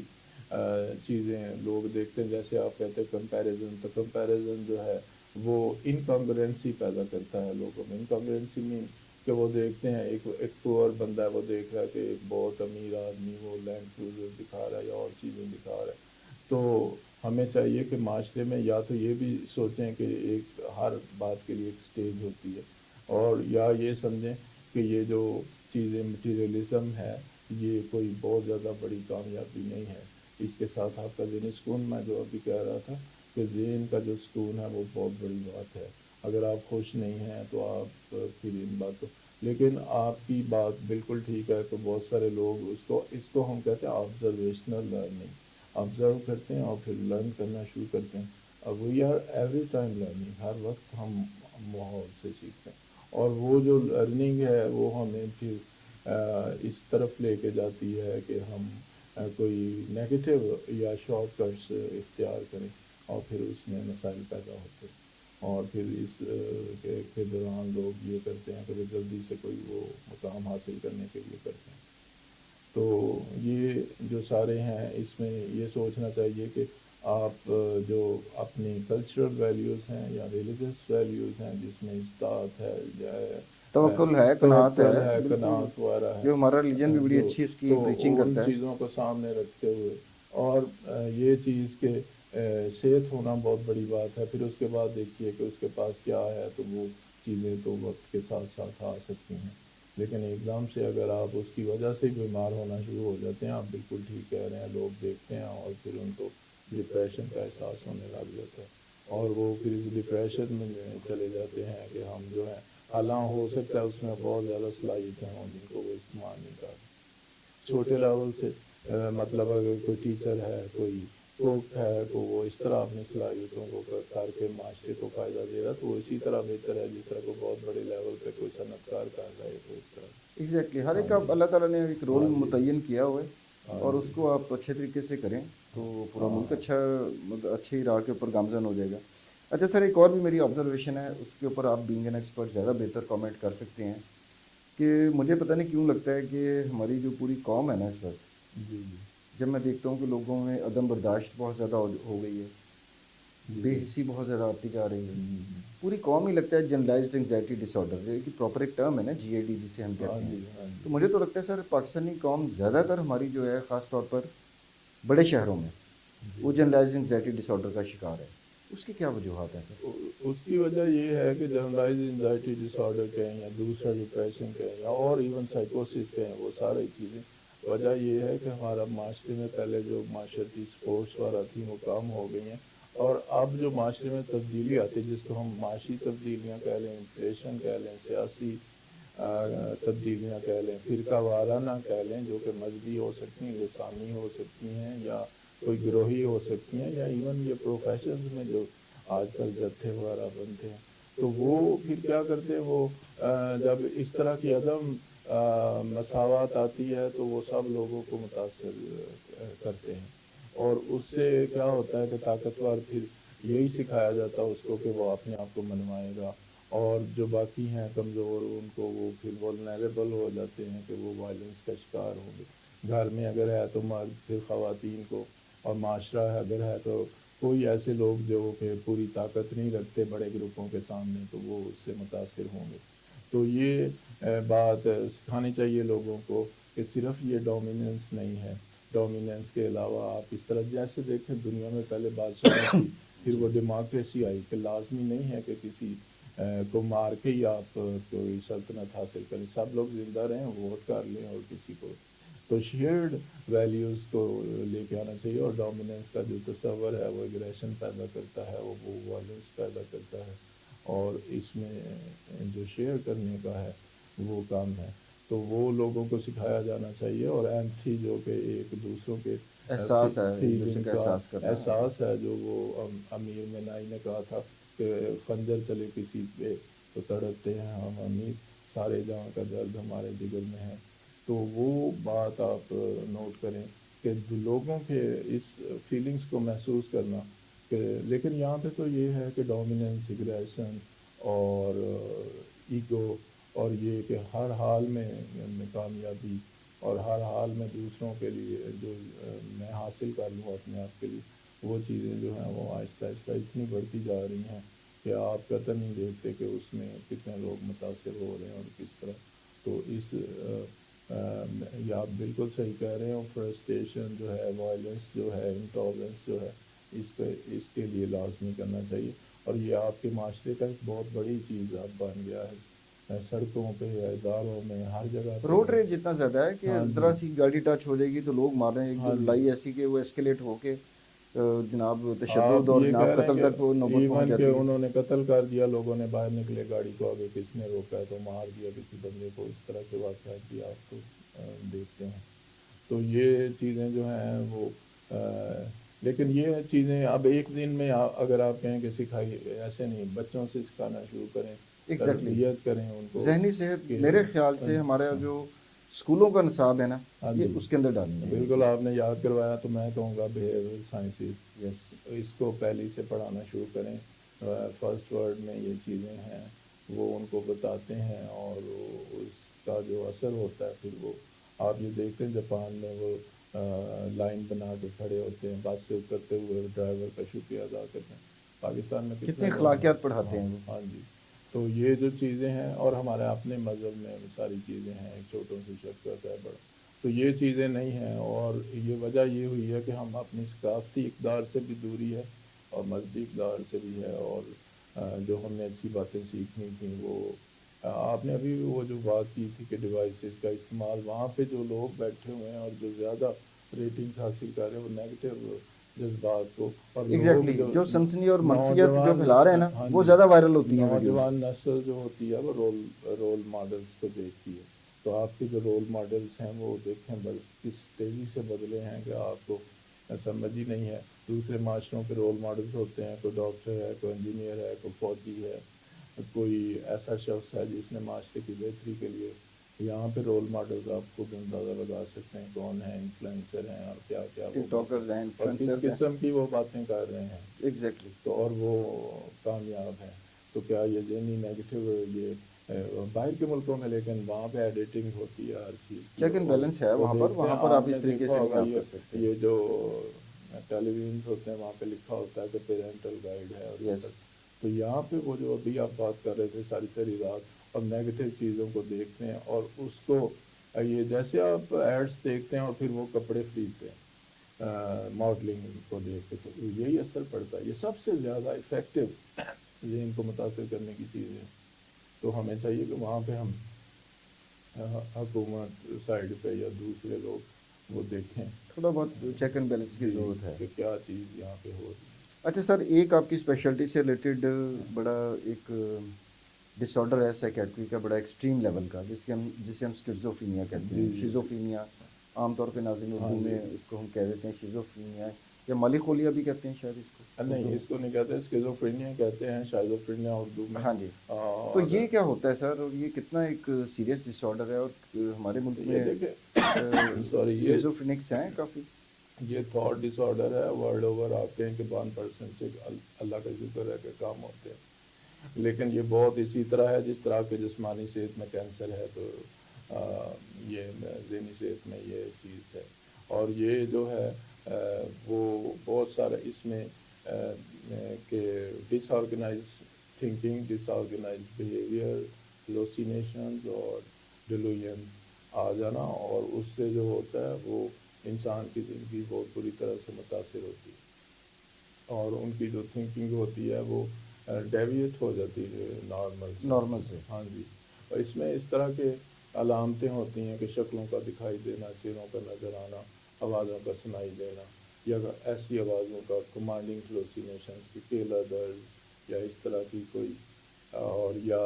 چیزیں لوگ دیکھتے ہیں. جیسے آپ کہتے ہیں کمپیریزن، تو کمپیریزن جو ہے وہ انکانگرنسی پیدا کرتا ہے لوگوں میں. انکانگرنسی مین کہ وہ دیکھتے ہیں ایک پور بندہ ہے، وہ دیکھ رہا ہے کہ ایک بہت امیر آدمی وہ لینڈ کروزر دکھا رہا ہے یا اور چیزیں دکھا رہا ہے. تو ہمیں چاہیے کہ معاشرے میں یا تو یہ بھی سوچیں کہ ایک ہر بات کے لیے ایک سٹیج ہوتی ہے، اور یا یہ سمجھیں کہ یہ جو چیزیں مٹیریلزم ہے یہ کوئی بہت زیادہ بڑی کامیابی نہیں ہے. اس کے ساتھ آپ کا ذہنی سکون، میں جو ابھی کہہ رہا تھا کہ ذہن کا جو سکون ہے وہ بہت بڑی بات ہے. اگر آپ خوش نہیں ہیں تو آپ پھر ان باتوں، لیکن آپ کی بات بالکل ٹھیک ہے کہ بہت سارے لوگ اس کو ہم کہتے ہیں آبزرویشنل لرننگ. آبزرو کرتے ہیں اور پھر لرن کرنا شروع کرتے ہیں. اب we are every time learning, ہر وقت ہم ماحول سے سیکھتے ہیں. اور وہ جو لرننگ ہے وہ ہمیں پھر اس طرف لے کے جاتی ہے کہ ہم کوئی نیگیٹو یا شارٹ کٹس اختیار کریں اور پھر اس میں مسائل پیدا ہوتے ہیں. اور پھر اس کے دوران لوگ یہ کرتے ہیں کہ وہ جلدی سے کوئی وہ مقام حاصل کرنے کے لیے کرتے ہیں. تو یہ جو سارے ہیں اس میں یہ سوچنا چاہیے کہ آپ جو اپنی کلچرل ویلیوز ہیں یا ریلیجس ویلیوز ہیں جس میں اطاعت ہے یا توکل ہے، قناعت توکل ہے، ہے، بالکل. قناعت وغیرہ ہے، جو ہمارا ریلیجن بھی بڑی جو اچھی اس کی تو پریچنگ ان کرتا ہے. چیزوں کو سامنے رکھتے ہوئے اور یہ چیز کہ صحت ہونا بہت بڑی بات ہے. پھر اس کے بعد دیکھیے کہ اس کے پاس کیا ہے تو وہ چیزیں تو وقت کے ساتھ ساتھ آ سکتی ہیں. لیکن ایک دم سے اگر آپ اس کی وجہ سے بیمار ہونا شروع ہو جاتے ہیں، آپ بالکل ٹھیک کہہ رہے ہیں، لوگ دیکھتے ہیں اور پھر ان کو ڈپریشن کا احساس ہونے لگ جاتا ہے اور وہ پھر اس ڈپریشن میں چلے جاتے ہیں کہ ہم جو ہے حالانکہ ہو سکتا ہے اس میں بہت زیادہ صلاحیتیں ہوں جن کو وہ استعمال نہیں کر. چھوٹے لیول سے مطلب اگر کوئی ٹیچر ہے، کوئی کوک ہے، تو وہ اس طرح اپنی صلاحیتوں کو کر کے معاشرے کو فائدہ دے رہا تو وہ اسی طرح بہتر ہے جس طرح کو بہت بڑے لیول پہ کوئی صنعت کار کر رہا ہے تو اس طرح. ایگزیکٹلی، ہر ہاں ایک آپ جی، اللہ تعالیٰ نے ایک رول ہاں جی، متعین کیا ہوا ہے ہاں اور اس جی، کو آپ اچھے طریقے سے کریں تو پورا ہاں ملک اچھی راہ کے اوپر گامزن ہو جائے گا. اچھا سر، ایک اور بھی میری آبزرویشن ہے، اس کے اوپر آپ بینگ این ایکسپرٹ زیادہ بہتر کامنٹ کر سکتے ہیں کہ مجھے پتہ نہیں کیوں لگتا ہے کہ ہماری جو پوری قوم ہے نا اس وقت، جی جی جب میں دیکھتا ہوں کہ لوگوں میں عدم برداشت بہت زیادہ ہو گئی ہے، جی بے جی حسی بہت زیادہ آتی جا رہی ہے. ہوں، پوری قوم ہی لگتا ہے جنرلائزڈ انگزائٹی ڈس آرڈر، یہ کہ پراپر ایک ٹرم ہے نا GAD جسے ہم ہاں کہتے ہیں. جی، ہاں تو جی. مجھے تو لگتا ہے سر پاکستانی قوم زیادہ تر ہماری جو ہے خاص طور پر بڑے شہروں میں جی وہ جنرلائزڈ انگزائٹی ڈس آرڈر کا شکار ہے. اس کی کیا وجوہات ہیں سر؟ اس کی وجہ یہ ہے کہ جنرلائز انزائٹی ڈس آرڈر کہیں یا دوسرا ڈپریشن کہیں یا اور ایون سائیکوسس کہیں، وہ سارے چیزیں وجہ یہ ہے کہ ہمارا معاشرے میں پہلے جو معاشرتی سپورٹس وغیرہ تھی وہ کم ہو گئی ہیں. اور اب جو معاشرے میں تبدیلی آتی ہے جس کو ہم معاشی تبدیلیاں کہہ لیں، انفلیشن کہہ لیں، سیاسی تبدیلیاں کہہ لیں، فرقہ وارانہ کہہ لیں، جو کہ مذہبی ہو سکتی ہیں، لسانی ہو سکتی ہیں یا کوئی گروہی ہو سکتی ہیں، یا ایون یہ پروفیشنز میں جو آج کل جتھے وغیرہ بنتے ہیں تو وہ پھر کیا کرتے ہیں، وہ جب اس طرح کی عدم مساوات آتی ہے تو وہ سب لوگوں کو متاثر کرتے ہیں. اور اس سے کیا ہوتا ہے کہ طاقتور پھر یہی سکھایا جاتا ہے اس کو کہ وہ اپنے آپ کو منوائے گا اور جو باقی ہیں کمزور ان کو وہ پھر ولنریبل ہو جاتے ہیں کہ وہ وائلنس کا شکار ہوں گے. گھر میں اگر ہے تو مرد پھر خواتین کو، اور معاشرہ اگر ہے تو کوئی ایسے لوگ جو کہ پوری طاقت نہیں رکھتے بڑے گروپوں کے سامنے تو وہ اس سے متاثر ہوں گے. تو یہ بات سکھانی چاہیے لوگوں کو کہ صرف یہ ڈومیننس نہیں ہے. ڈومیننس کے علاوہ آپ اس طرح جیسے دیکھیں دنیا میں پہلے بادشاہت تھی، پھر جی وہ ڈیموکریسی آئی کہ لازمی نہیں ہے کہ کسی کو مار کے ہی آپ کوئی سلطنت حاصل کریں، سب لوگ زندہ رہیں، ووٹ کر لیں اور کسی کو. تو شیئرڈ ویلیوز کو لے کے آنا چاہیے. اور ڈومیننس کا جو تصور ہے وہ ایگریشن پیدا کرتا ہے، وہ وائلنس پیدا کرتا ہے. اور اس میں جو شیئر کرنے کا ہے وہ کام ہے تو وہ لوگوں کو سکھایا جانا چاہیے. اور ایمتھی جو کہ ایک دوسروں کے احساس ہے، ایک دوسرے فیلنگ کا کا احساس کرنا. احساس ہے، جو وہ امیر منائی نے کہا تھا کہ خنجر چلے کسی پہ تو تڑپتے ہیں ہم امیر، سارے جہاں کا درد ہمارے جگر میں ہے. تو وہ بات آپ نوٹ کریں کہ لوگوں کے اس فیلنگز کو محسوس کرنا کہ لیکن یہاں پہ تو یہ ہے کہ ڈومیننس، ایگریشن اور ایگو اور یہ کہ ہر حال میں کامیابی اور ہر حال میں دوسروں کے لیے جو میں حاصل کر لوں اپنے آپ کے لیے، وہ چیزیں جو ہیں وہ آہستہ آہستہ اتنی بڑھتی جا رہی ہیں کہ آپ قطع نہیں دیکھتے کہ اس میں کتنے لوگ متاثر ہو رہے ہیں اور کس طرح. تو اس یہ آپ بالکل صحیح کہہ رہے ہیں. اور فرسٹریشن جو ہے، وائلنس جو ہے، انٹالرنس جو ہے، اس کے لیے لازمی کرنا چاہیے. اور یہ آپ کے معاشرے کا ایک بہت بڑی چیز اب بن گیا ہے سڑکوں پہ اداروں میں ہر جگہ پہ روڈ ریج اتنا زیادہ ہے کہ ہاں جی ذرا سی گاڑی ٹچ ہو جائے گی تو لوگ مار رہے ہیں، ایک ہاں جو جی لڑائی ایسی کہ وہ ایسکیلیٹ ہو کے جناب تشدد آپ اور یہ کہہ جناب رہے ہیں قتل تک وہ کہ نوبت پہنچ ایون کہ جاتی ہے۔ انہوں نے قتل کر دیا، لوگوں نے باہر نکلے گاڑی کو، آگے کس نے روکا ہے تو مار دیا کسی بندے کو، اس طرح کے واقعات بھی آپ کو دیکھتے ہیں۔ تو یہ چیزیں جو ہیں وہ لیکن یہ چیزیں اب ایک دن میں اگر آپ کہیں کہ سکھائی، ایسے نہیں، بچوں سے سکھانا شروع کریں، ایگزیکٹلی، تربیت کریں ان کو ذہنی صحت کہ میرے خیال سے ہمارا جو اسکولوں کا نصاب ہے نا، ہاں یہ جی، اس کے اندر ڈالنی بالکل چاہیے۔ آپ نے یاد کروایا تو میں کہوں گا بیہیویئر سائنسز، یس، اس کو پہلی سے پڑھانا شروع کریں۔ فرسٹ ورڈ میں یہ چیزیں ہیں وہ ان کو بتاتے ہیں، اور اس کا جو اثر ہوتا ہے پھر وہ آپ یہ دیکھتے ہیں جاپان میں وہ لائن بنا کے کھڑے ہوتے ہیں، بس سے اترتے ہوئے ڈرائیور کا شکریہ ادا کرتے ہیں۔ پاکستان میں کتنی کتنے لوگ ہیں؟ اخلاقیات پڑھاتے ہاں ہیں وہ۔ ہاں جی، تو یہ جو چیزیں ہیں، اور ہمارے اپنے مذہب میں ساری چیزیں ہیں، ایک چھوٹوں سے شفقت ہے بڑا، تو یہ چیزیں نہیں ہیں، اور یہ وجہ یہ ہوئی ہے کہ ہم اپنی ثقافتی اقدار سے بھی دوری ہے، اور مذہبی اقدار سے بھی ہے، اور جو ہم نے اچھی باتیں سیکھنی تھیں وہ آپ نے ابھی وہ جو بات کی تھی کہ ڈیوائسز کا استعمال، وہاں پہ جو لوگ بیٹھے ہوئے ہیں اور جو زیادہ ریٹنگز حاصل کر رہے ہیں وہ نیگیٹو جذبات کو، اور لوگ ایگزیکٹلی، جو سنسنی اور منفیت جو نوجوان، پھیلا رہے ہیں نا ہاں وہ جی، زیادہ وائرل ہوتی ہیں ویڈیوز۔ نوجوان نسل جو ہوتی ہے وہ رول ماڈلز کو دیکھتی ہے، تو آپ کے جو رول ماڈلز ہیں وہ دیکھیں کس تیزی سے بدلے ہیں کہ آپ کو سمجھ ہی نہیں ہے۔ دوسرے معاشروں کے رول ماڈلز ہوتے ہیں، کوئی ڈاکٹر ہے، کوئی انجینئر ہے، کوئی فوجی ہے، کوئی ایسا شخص ہے جس نے معاشرے کی بہتری کے لیے، یہاں پہ رول ماڈلز آپ کو بھی اندازہ لگا سکتے ہیں کون ہیں، انفلوئنسر ہیں، اور کیا کیا ٹک وہ باتیں ٹاکرز ہیں، اور کس انفلوئنسرز ہیں۔ قسم کی وہ باتیں کر رہے ہیں، ایگزیکٹلی، تو اور وہ کامیاب ہیں۔ تو کیا یہ ذہنی نیگیٹو یہ باہر کے ملکوں میں، لیکن وہاں پہ ایڈیٹنگ ہوتی ہے ہر چیز کی، چیک اینڈ اور بیلنس ہے وہ دیکھتے ہیں، وہاں پر آپ آپ اس نے طریقے دیکھا سے نہیں ہوگا آپ کر سکتے۔ یہ جو ٹیلی ویژنس ہوتے ہیں وہاں پہ لکھا ہوتا ہے کہ پیرنٹل گائیڈ ہے، اور اس یس، طرح، تو یہاں پہ وہ جو ابھی آپ بات کر رہے تھے ساری ساری رات، اور نیگیٹو چیزوں کو دیکھتے ہیں، اور اس کو یہ جیسے آپ ایڈس دیکھتے ہیں اور پھر وہ کپڑے خریدتے ہیں ماڈلنگ کو دیکھ کے، تو یہی اثر پڑتا ہے۔ یہ سب سے زیادہ افیکٹو ذہن کو متاثر کرنے کی چیز ہے، تو ہمیں چاہیے کہ وہاں پہ ہم حکومت سائڈ پہ یا دوسرے لوگ وہ دیکھیں تھوڑا بہت چیک اینڈ بیلنس کی جی ضرورت ہے۔ کہ کیا چیز یہاں پہ ہو رہی ہے۔ اچھا سر، ایک آپ کی اسپیشلٹی سے ریلیٹڈ بڑا ایک ڈس آرڈر ہے سائیکیٹری کا، بڑا ایکسٹریم لیول کا، جسے ہم اسکیزوفرینیا کہتے جی ہیں، جی جی، شیزوفرینیا عام طور پہ ناظرین ہاں اردو جی، میں اس کو ہم کہہ دیتے ہیں شیزوفرینیا، یا مالی خولیا بھی کہتے ہیں شاید اس کو اردو نہیں میں۔ اس کو نہیں کہتے، اسکیزوفرینیا کہتے ہیں، شائزوفرینیا اردو میں، ہاں جی، تو اور یہ کیا ہوتا ہے سر، اور یہ کتنا ایک سیریس ڈس آرڈر ہے، اور ہمارے ملک یہ میں دیکھیں سوری اسکیزوفرینکس ہیں کافی؟ یہ تھاٹ ڈس آرڈر ہے، ورلڈ اوور آپ کہیں کہ 1% سے اللہ کا شکر ہے کہ کام ہوتے ہیں، لیکن یہ بہت اسی طرح ہے جس طرح کہ جسمانی صحت میں کینسر ہے، تو یہ ذہنی صحت میں یہ چیز ہے، اور یہ جو ہے وہ بہت سارا اس میں کہ ڈس آرگنائز تھنکنگ، ڈس آرگنائز بیہیویئر، ہلوسینیشنز اور ڈیلوژن آ جانا، اور اس سے جو ہوتا ہے وہ انسان کی زندگی بہت بری طرح سے متاثر ہوتی ہے، اور ان کی جو تھنکنگ ہوتی ہے وہ ڈیویٹ ہو جاتی ہے نارمل سے۔ ہاں جی، اور اس میں اس طرح کے علامتیں ہوتی ہیں کہ شکلوں کا دکھائی دینا، چہروں کا نظر آنا، آوازوں کا سنائی دینا، یا ایسی آوازوں کا کمانڈنگ ہلوسینیشنز کی کیلا درد یا اس طرح کی کوئی، اور یا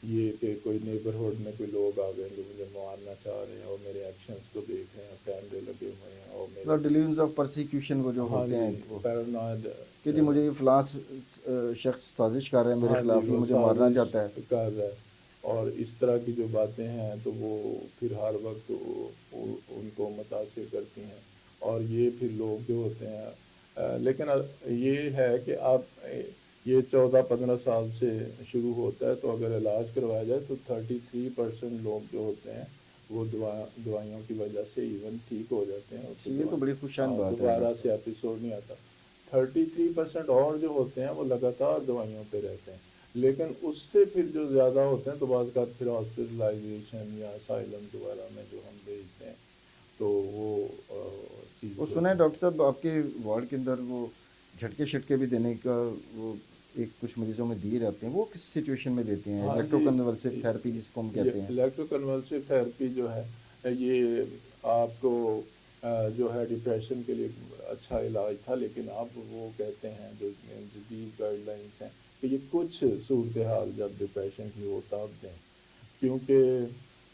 یہ کہ کوئی نیبرہڈ میں کوئی لوگ آ گئے جو مجھے مارنا چاہ رہے ہیں اور میرے ایکشنز کو دیکھ رہے ہیں، کیمرے لگے ہوئے ہیں، اور میرے ڈیلیونز آف پرسیکیوشن وہ جو ہاں ہوتے ہیں جی وہ، پیرانوائڈ، کہ جی مجھے یہ فلاں شخص سازش کر رہے ہیں میرے ہاں جی خلاف، یہ وہ مجھے مارنا سازش چاہتا ہے۔ کر رہا ہے، اور اس طرح کی جو باتیں ہیں تو وہ پھر ہر وقت ان کو متاثر کرتی ہیں، اور یہ پھر لوگ جو ہوتے ہیں لیکن یہ ہے کہ آپ یہ 14-15 سال سے شروع ہوتا ہے، تو اگر علاج کروایا جائے تو 33% لوگ جو ہوتے ہیں وہ دوائیوں کی وجہ سے ایون ٹھیک ہو جاتے ہیں، اور یہ تو بڑی خوشان بات ہے دوبارہ ڈاکٹر سے صاحب۔ ایپیسوڈ نہیں آتا۔ 33% اور جو ہوتے ہیں وہ لگاتار دوائیوں پہ رہتے ہیں، لیکن اس سے پھر جو زیادہ ہوتے ہیں تو بعض کا پھر ہاسپٹلائزیشن یا اسائلم وغیرہ میں جو ہم بھیجتے ہیں، تو وہ چیز وہ جو سنا ہے ہے ڈاکٹر صاحب آپ کے وارڈ کے اندر وہ جھٹکے شٹکے بھی دینے کا وہ ایک کچھ مریضوں میں دیے جاتے ہیں وہ کس سچویشن میں دیتے ہیں؟ ہاں الیکٹرو جی، کنولسو تھراپی جس کو ہم یہ کہتے ہیں. الیکٹرو کنولسو تھراپی جو ہے یہ آپ کو جو ہے ڈپریشن کے لیے اچھا علاج تھا، لیکن اب وہ کہتے ہیں جو جدید گائیڈ لائنس ہیں کہ یہ کچھ صورتحال جب ڈپریشن کی ہو تب دیں، کیونکہ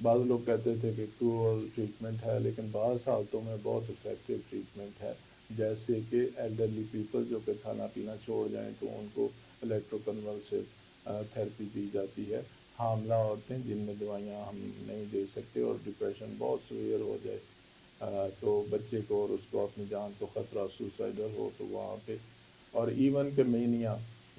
بعض لوگ کہتے تھے کہ کروئل ٹریٹمنٹ ہے، لیکن بعض حالتوں میں بہت افیکٹو ٹریٹمنٹ ہے، جیسے کہ ایلڈرلی پیپل جو کہ کھانا پینا چھوڑ جائیں تو ان کو الیکٹرو کنولسو تھراپی دی جاتی ہے. حاملہ عورتیں جن میں دوائیاں ہم نہیں دے سکتے اور ڈپریشن بہت سویئر ہو جائے تو بچے کو اور اس کو اپنی جان کو خطرہ سوسائڈل ہو تو وہاں پہ، اور ایون کہ مینیا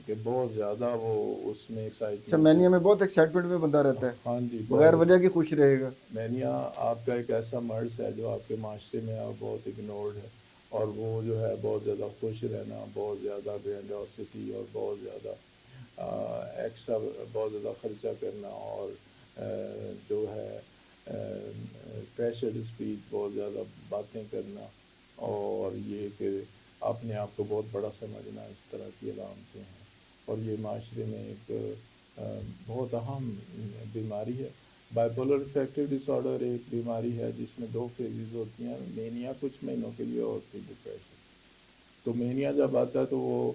کہ بہت زیادہ وہ اس میں اچھا، ایکسائٹمنٹ ہو. مینیا میں بہت ایکسائٹمنٹ میں بندہ رہتا ہے، ہاں جی، بغیر بہت. وجہ کے خوش رہے گا. مینیا آپ کا ایک ایسا مرض ہے جو آپ کے معاشرے میں اب بہت اگنورڈ ہے، اور وہ جو ہے بہت زیادہ خوش رہنا، بہت زیادہ گرینڈوسٹی اور بہت زیادہ ایکسٹرا بہت زیادہ خرچہ کرنا، اور جو ہے پریشر اسپیچ بہت زیادہ باتیں کرنا، اور یہ کہ اپنے آپ کو بہت بڑا سمجھنا، اس طرح کی علامتیں ہیں. اور یہ معاشرے میں ایک بہت اہم بیماری ہے. بائیپولر افیکٹو ڈس آرڈر ایک بیماری ہے جس میں 2 فیزز ہوتی ہیں، مینیا کچھ مہینوں کے لیے اور پھر ڈپریشن. تو مینیا جب آتا ہے تو وہ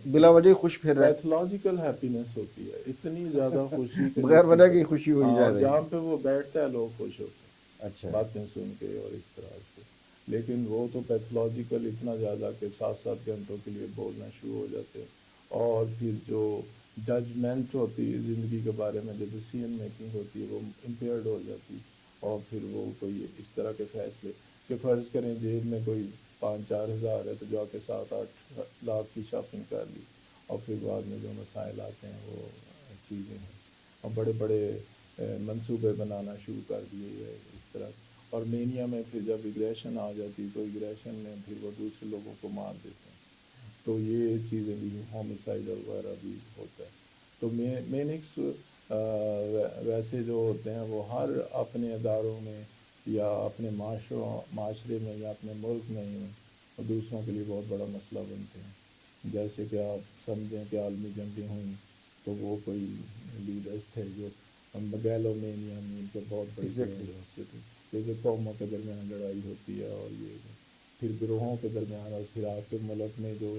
بلا وجہ خوش پھر رہا پیتھولوجیکل ہیپینس ہوتی ہے، اتنی زیادہ خوشی ہے کہ بغیر جس وجہ کی کی خوشی ہوئی اور جا رہی جہاں ہے. پہ وہ بیٹھتا ہے لوگ خوش ہوتے اچھا. ہیں باتیں سن کے اور اس طرح سے. لیکن وہ تو پیتھولوجیکل اتنا زیادہ کہ 7 گھنٹوں کے لیے بولنا شروع ہو جاتے ہیں، اور پھر جو ججمنٹ ہوتی ہے زندگی کے بارے میں، جو ڈیسیژن میکنگ ہوتی ہے وہ امپیئرڈ ہو جاتی، اور پھر وہ کوئی اس طرح کے فیصلے کہ فرض کریں جیب میں کوئی 5-4 ہزار ہے تو جا کے 7-8 لاکھ کی شاپنگ کر لی، اور پھر بعد میں جو مسائل آتے ہیں وہ چیزیں ہیں، اور بڑے بڑے منصوبے بنانا شروع کر دیے ہے اس طرح. اور مینیا میں پھر جب ایگریشن آ جاتی تو ایگریشن میں پھر وہ دوسرے لوگوں کو مار دیتے ہیں، تو یہ چیزیں بھی ہومیسائڈل وغیرہ بھی ہوتا ہے. تو مینکس ویسے جو ہوتے ہیں وہ ہر اپنے اداروں میں یا اپنے معاشرے میں یا اپنے ملک میں ہی دوسروں کے لیے بہت بڑا مسئلہ بنتے ہیں. جیسے کہ آپ سمجھیں کہ عالمی جنگیں ہوئیں تو وہ کوئی لیڈرز تھے جو گیلومینیا میں کے بہت بڑی ایگزیکٹلی. یونیورسٹی، جیسے قوموں کے درمیان لڑائی ہوتی ہے، اور یہ پھر گروہوں کے درمیان، اور پھر آپ کے ملک میں جو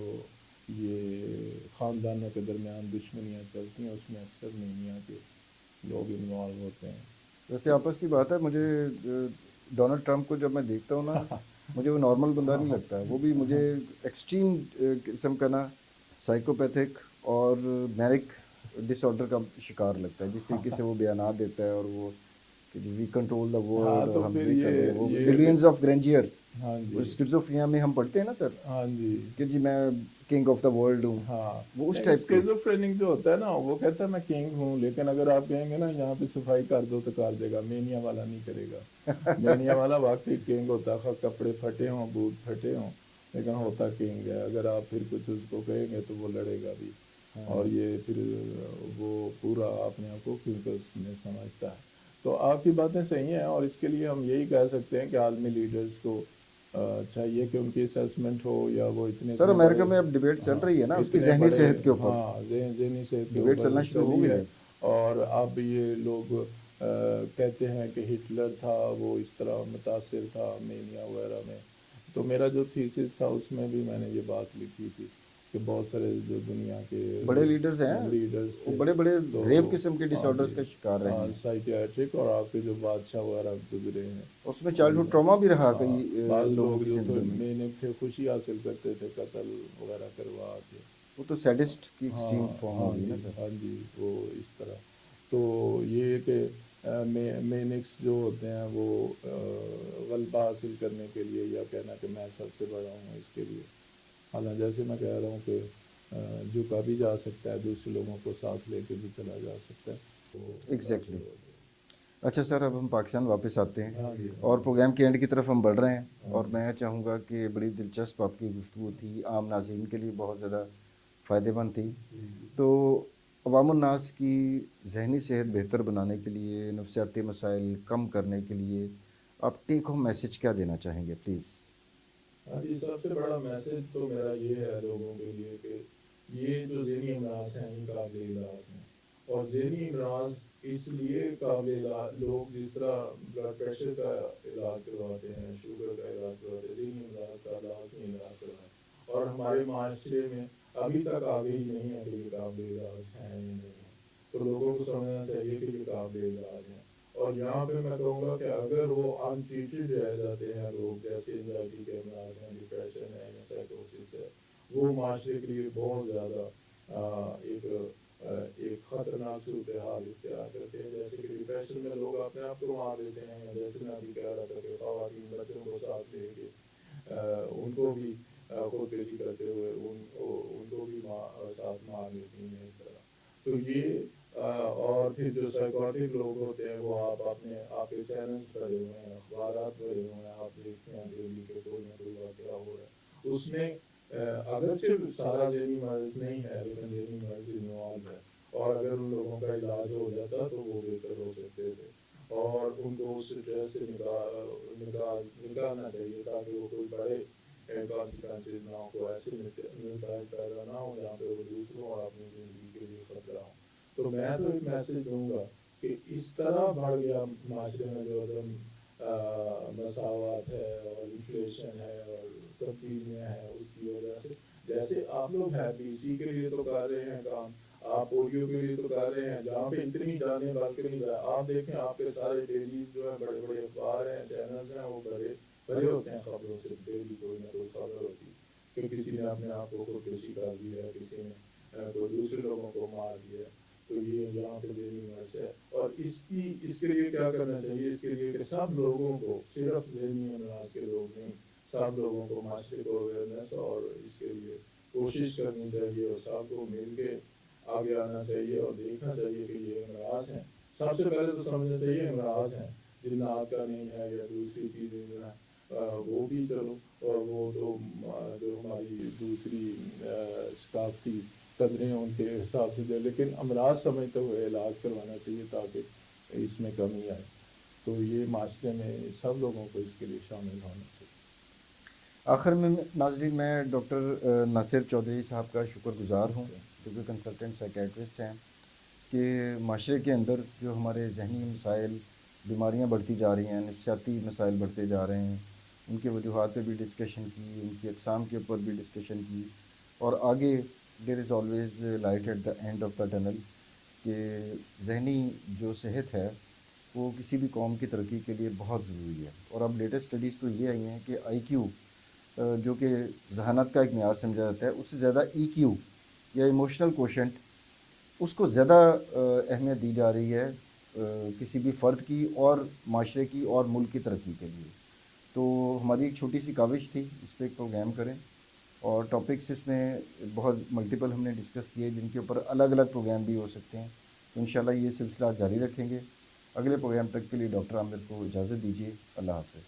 یہ خاندانوں کے درمیان دشمنیاں چلتی ہیں، اس میں اکثر مینیا کے لوگ انوالو ہوتے ہیں. ویسے آپس کی بات ہے، مجھے ڈونلڈ ٹرمپ کو جب میں دیکھتا ہوں نا، مجھے وہ نارمل بندہ نہیں لگتا. وہ بھی مجھے ایکسٹریم قسم کا نا سائیکوپیتھک اور مینک ڈس آرڈر کا شکار لگتا ہے، جس طریقے سے وہ بیانات دیتا ہے، اور وہ کہ جی وی کنٹرول دا ہاں ورلڈ اور تو ہم پھر یہ کر رہے ہیں، وہ یہ بلینز آف گرینجیئر. ہاں وہ جی، اسکیزوفرینیا میں ہم پڑھتے ہیں نا سر ہاں جی، کہ جی میں کنگ آف دا ورلڈ ہوں، ہاں. وہ اس نہیں، ٹائپ کے. اسکیزوفرینک جو ہوتا ہے نا وہ کہتا ہے میں کنگ ہوں، لیکن اگر آپ کہیں گے نا یہاں پہ صفائی کر دو تو کر دے گا. مینیا والا نہیں کرے گا. مینیا والا واقعی کنگ ہوتا ہے، کپڑے پھٹے ہوں، بوٹ پھٹے ہوں، لیکن ہوتا کنگ ہے. اگر آپ پھر کچھ اس کو کہیں گے تو وہ لڑے گا بھی، اور یہ پھر وہ پورا اپنے آپ کو کنگ میں سمجھتا ہے. تو آپ کی باتیں صحیح ہیں، اور اس کے لیے ہم یہی کہہ سکتے ہیں کہ عالمی لیڈرز کو چاہیے کہ ان کی اسیسمنٹ ہو، یا وہ اتنے سر اتنے امریکہ بڑے، میں اب ڈبیٹ چل ہاں رہی ہے نا اس کی اتنے ذہنی بڑے، صحت کے اوپر. ہاں ذہنی صحت کے ڈبیٹ اوپر چلنا شروع ہو چلی گئی ہے. ہے. اور اب یہ لوگ کہتے ہیں کہ ہٹلر تھا وہ اس طرح متاثر تھا مینیا وغیرہ میں. تو میرا جو تھیسس تھا اس میں بھی میں نے یہ بات لکھی تھی کہ بہت سارے جو دنیا کے بڑے لیڈرز ہیں لیڈرز وہ تھے بڑے بڑے تو گریو قسم کے ڈس ہاں آرڈرز جی، کا شکار رہے ہیں. سائکیاٹرک، اور آپ کے جو بادشاہ وغیرہ گزرے ہیں، اس میں چائلڈہڈ ٹراما بھی رہا ہاں کئی بعض لوگوں لوگ کی جو تو زندگیوں میں. میں تھے خوشی حاصل کرتے تھے قتل وغیرہ کروا کے. وہ تو سیڈسٹ کی ایکسٹریم ہاں فارم ہاں ہوگی نا جی، سر. ہاں جی، وہ اس طرح. تو یہ کہ مینکس جو ہوتے ہیں وہ غلبہ حاصل کرنے کے لیے، یا کہنا کہ میں سب سے بڑا ہوں، اس کے لیے حالانکہ جیسے میں کہہ رہا ہوں کہ جھکا بھی جا سکتا ہے، دوسرے لوگوں کو ساتھ لے کے بھی چلا جا سکتا ہے. تو ایگزیکٹلی. اچھا سر، اب ہم پاکستان واپس آتے ہیں ہاں جی، اور پروگرام کے اینڈ کی طرف ہم بڑھ رہے ہیں، ہاں اور جی، میں چاہوں گا کہ بڑی دلچسپ آپ کی گفتگو تھی، عام ناظرین کے لیے بہت زیادہ فائدہ مند تھی. تو عوام الناس کی ذہنی صحت بہتر بنانے کے لیے، نفسیاتی مسائل کم کرنے کے لیے آپ ٹیک ہوم میسج کیا دینا چاہیں گے پلیز؟ ہاں جی، سب سے بڑا میسج تو میرا یہ ہے لوگوں کے لیے کہ یہ جو ذہنی امراض ہیں یہ قابل علاج ہیں. اور ذہنی امراض اس لیے قابل علاج، لوگ جس طرح بلڈ پریشر کا علاج کرواتے ہیں، شوگر کا علاج کرواتے ہیں، ذہنی امراض کا لازمی علاج کروائیں. اور ہمارے معاشرے میں ابھی تک آگے ہی نہیں ہے کہ یہ قابل علاج ہیں یا نہیں ہے. تو لوگوں کو سمجھنا چاہیے کہ یہ قابل علاج ہیں. اور یہاں پہ میں کہوں گا کہ اگر وہ ان ٹریٹڈ رہ جاتے ہیں لوگ، جیسے انزائٹی کے امراض ہیں، ڈپریشن ہے یا سائیکوسس ہے، وہ معاشرے کے لیے بہت زیادہ ایک ایک خطرناک صورتحال اختیار کرتے ہیں. جیسے کہ ڈپریشن میں لوگ اپنے آپ کو مار دیتے ہیں، یا جیسے میں ابھی کہہ رہا تھا کہ خواتین بچوں کو ساتھ لے کے ان کو بھی خودکشی کرتے ہوئے ان کو بھی ساتھ مار لیتی ہیں اس طرح. تو یہ اور پھر جو سائیکوٹک لوگ ہوتے ہیں وہ آپ کے چینلز پڑے ہوئے ہیں، اخبارات پڑے ہوئے ہیں، آپ دیکھتے ہیں ڈیلی کہ کوئی نہ کوئی واقعہ ہو رہا ہے. اس میں اگرچہ سارا ذہنی مرض نہیں ہے لیکن ذہنی مرض انوالو ہے. اور اگر ان لوگوں کا علاج ہو جاتا تو وہ بہتر ہو سکتے تھے. اور ان کو اس اسٹریس سے نکالنا چاہیے تاکہ وہ کوئی بڑے کانسیکوینسز نہ ہو، کو ایسے نتائج پیدا نہ ہو جہاں پہ وہ دوسروں اور اپنی زندگی کے لیے خطرہ ہو. تو میں تو ایک میسج دوں گا کہ اس طرح بڑھ گیا معاشرے میں جو عدم مساوات ہے اور انفلیشن ہے اور تبدیلیاں ہیں، اس کی وجہ سے جیسے آپ لوگ ہیں پی سی کے لیے تو کر رہے ہیں کام، آپ پولیو کے لیے تو کر رہے ہیں، جہاں پہ اتنی جانیں بلکہ نہیں جائے. آپ دیکھیں آپ کے سارے ڈیلی جو ہیں بڑے بڑے اخبار ہیں، چینلز ہیں، وہ بڑے ہوتے ہیں خبروں سے. ڈیلی کوئی نہ کوئی خبر ہوتی ہے کہ کسی نے اپنے آپ کو خودکشی کر دی ہے، کسی نے کوئی دوسرے لوگوں کو مار دیا. تو یہ یہاں پہ ذہنی مرض ہے. اور اس کے لیے کیا کرنا چاہیے؟ اس کے لیے کہ سب لوگوں کو، صرف ذہنی امراض کے لوگ نہیں، سب لوگوں کو معاشرے کو اویئرنیس اور اس کے لیے کوشش کرنی چاہیے، اور سب کو مل کے آگے آنا چاہیے اور دیکھنا چاہیے کہ یہ امراض ہیں. سب سے پہلے تو سمجھنا چاہیے امراض ہیں، جنات کا نہیں ہے یا دوسری چیزیں جو ہیں وہ بھی چلو، اور وہ تو جو ہماری دوسری ثقافتی قدریں ہیں ان کے حساب سے دے، لیکن امراض سمجھتے ہوئے علاج کروانا چاہیے تاکہ اس میں کمی آئے. تو یہ معاشرے میں سب لوگوں کو اس کے لیے شامل ہونا چاہیے. آخر میں ناظرین، میں ڈاکٹر ناصر چودھری صاحب کا شکر گزار ہوں، جو کہ کنسلٹنٹ سائیکیٹرسٹ ہیں، کہ معاشرے کے اندر جو ہمارے ذہنی مسائل، بیماریاں بڑھتی جا رہی ہیں، نفسیاتی مسائل بڑھتے جا رہے ہیں، ان کے وجوہات پہ بھی ڈسکشن کی، ان کی اقسام کے اوپر بھی ڈسکشن کی. اور آگے there is always light at the end of the tunnel, کہ ذہنی جو صحت ہے وہ کسی بھی قوم کی ترقی کے لیے بہت ضروری ہے. اور اب لیٹسٹ اسٹڈیز تو یہ آئی ہیں کہ آئی کیو، جو کہ ذہانت کا ایک معیار سمجھا جاتا ہے، اس سے زیادہ ای کیو یا ایموشنل کوشنٹ، اس کو زیادہ اہمیت دی جا رہی ہے کسی بھی فرد کی اور معاشرے کی اور ملک کی ترقی کے لیے. تو ہماری ایک چھوٹی سی کاوش تھی اس پہ ایک پروگرام کریں، اور ٹاپکس اس میں بہت ملٹیپل ہم نے ڈسکس کیے، جن کے اوپر الگ الگ پروگرام بھی ہو سکتے ہیں. تو انشاءاللہ یہ سلسلہ جاری رکھیں گے. اگلے پروگرام تک کے لیے ڈاکٹر عامر کو اجازت دیجیے. اللہ حافظ.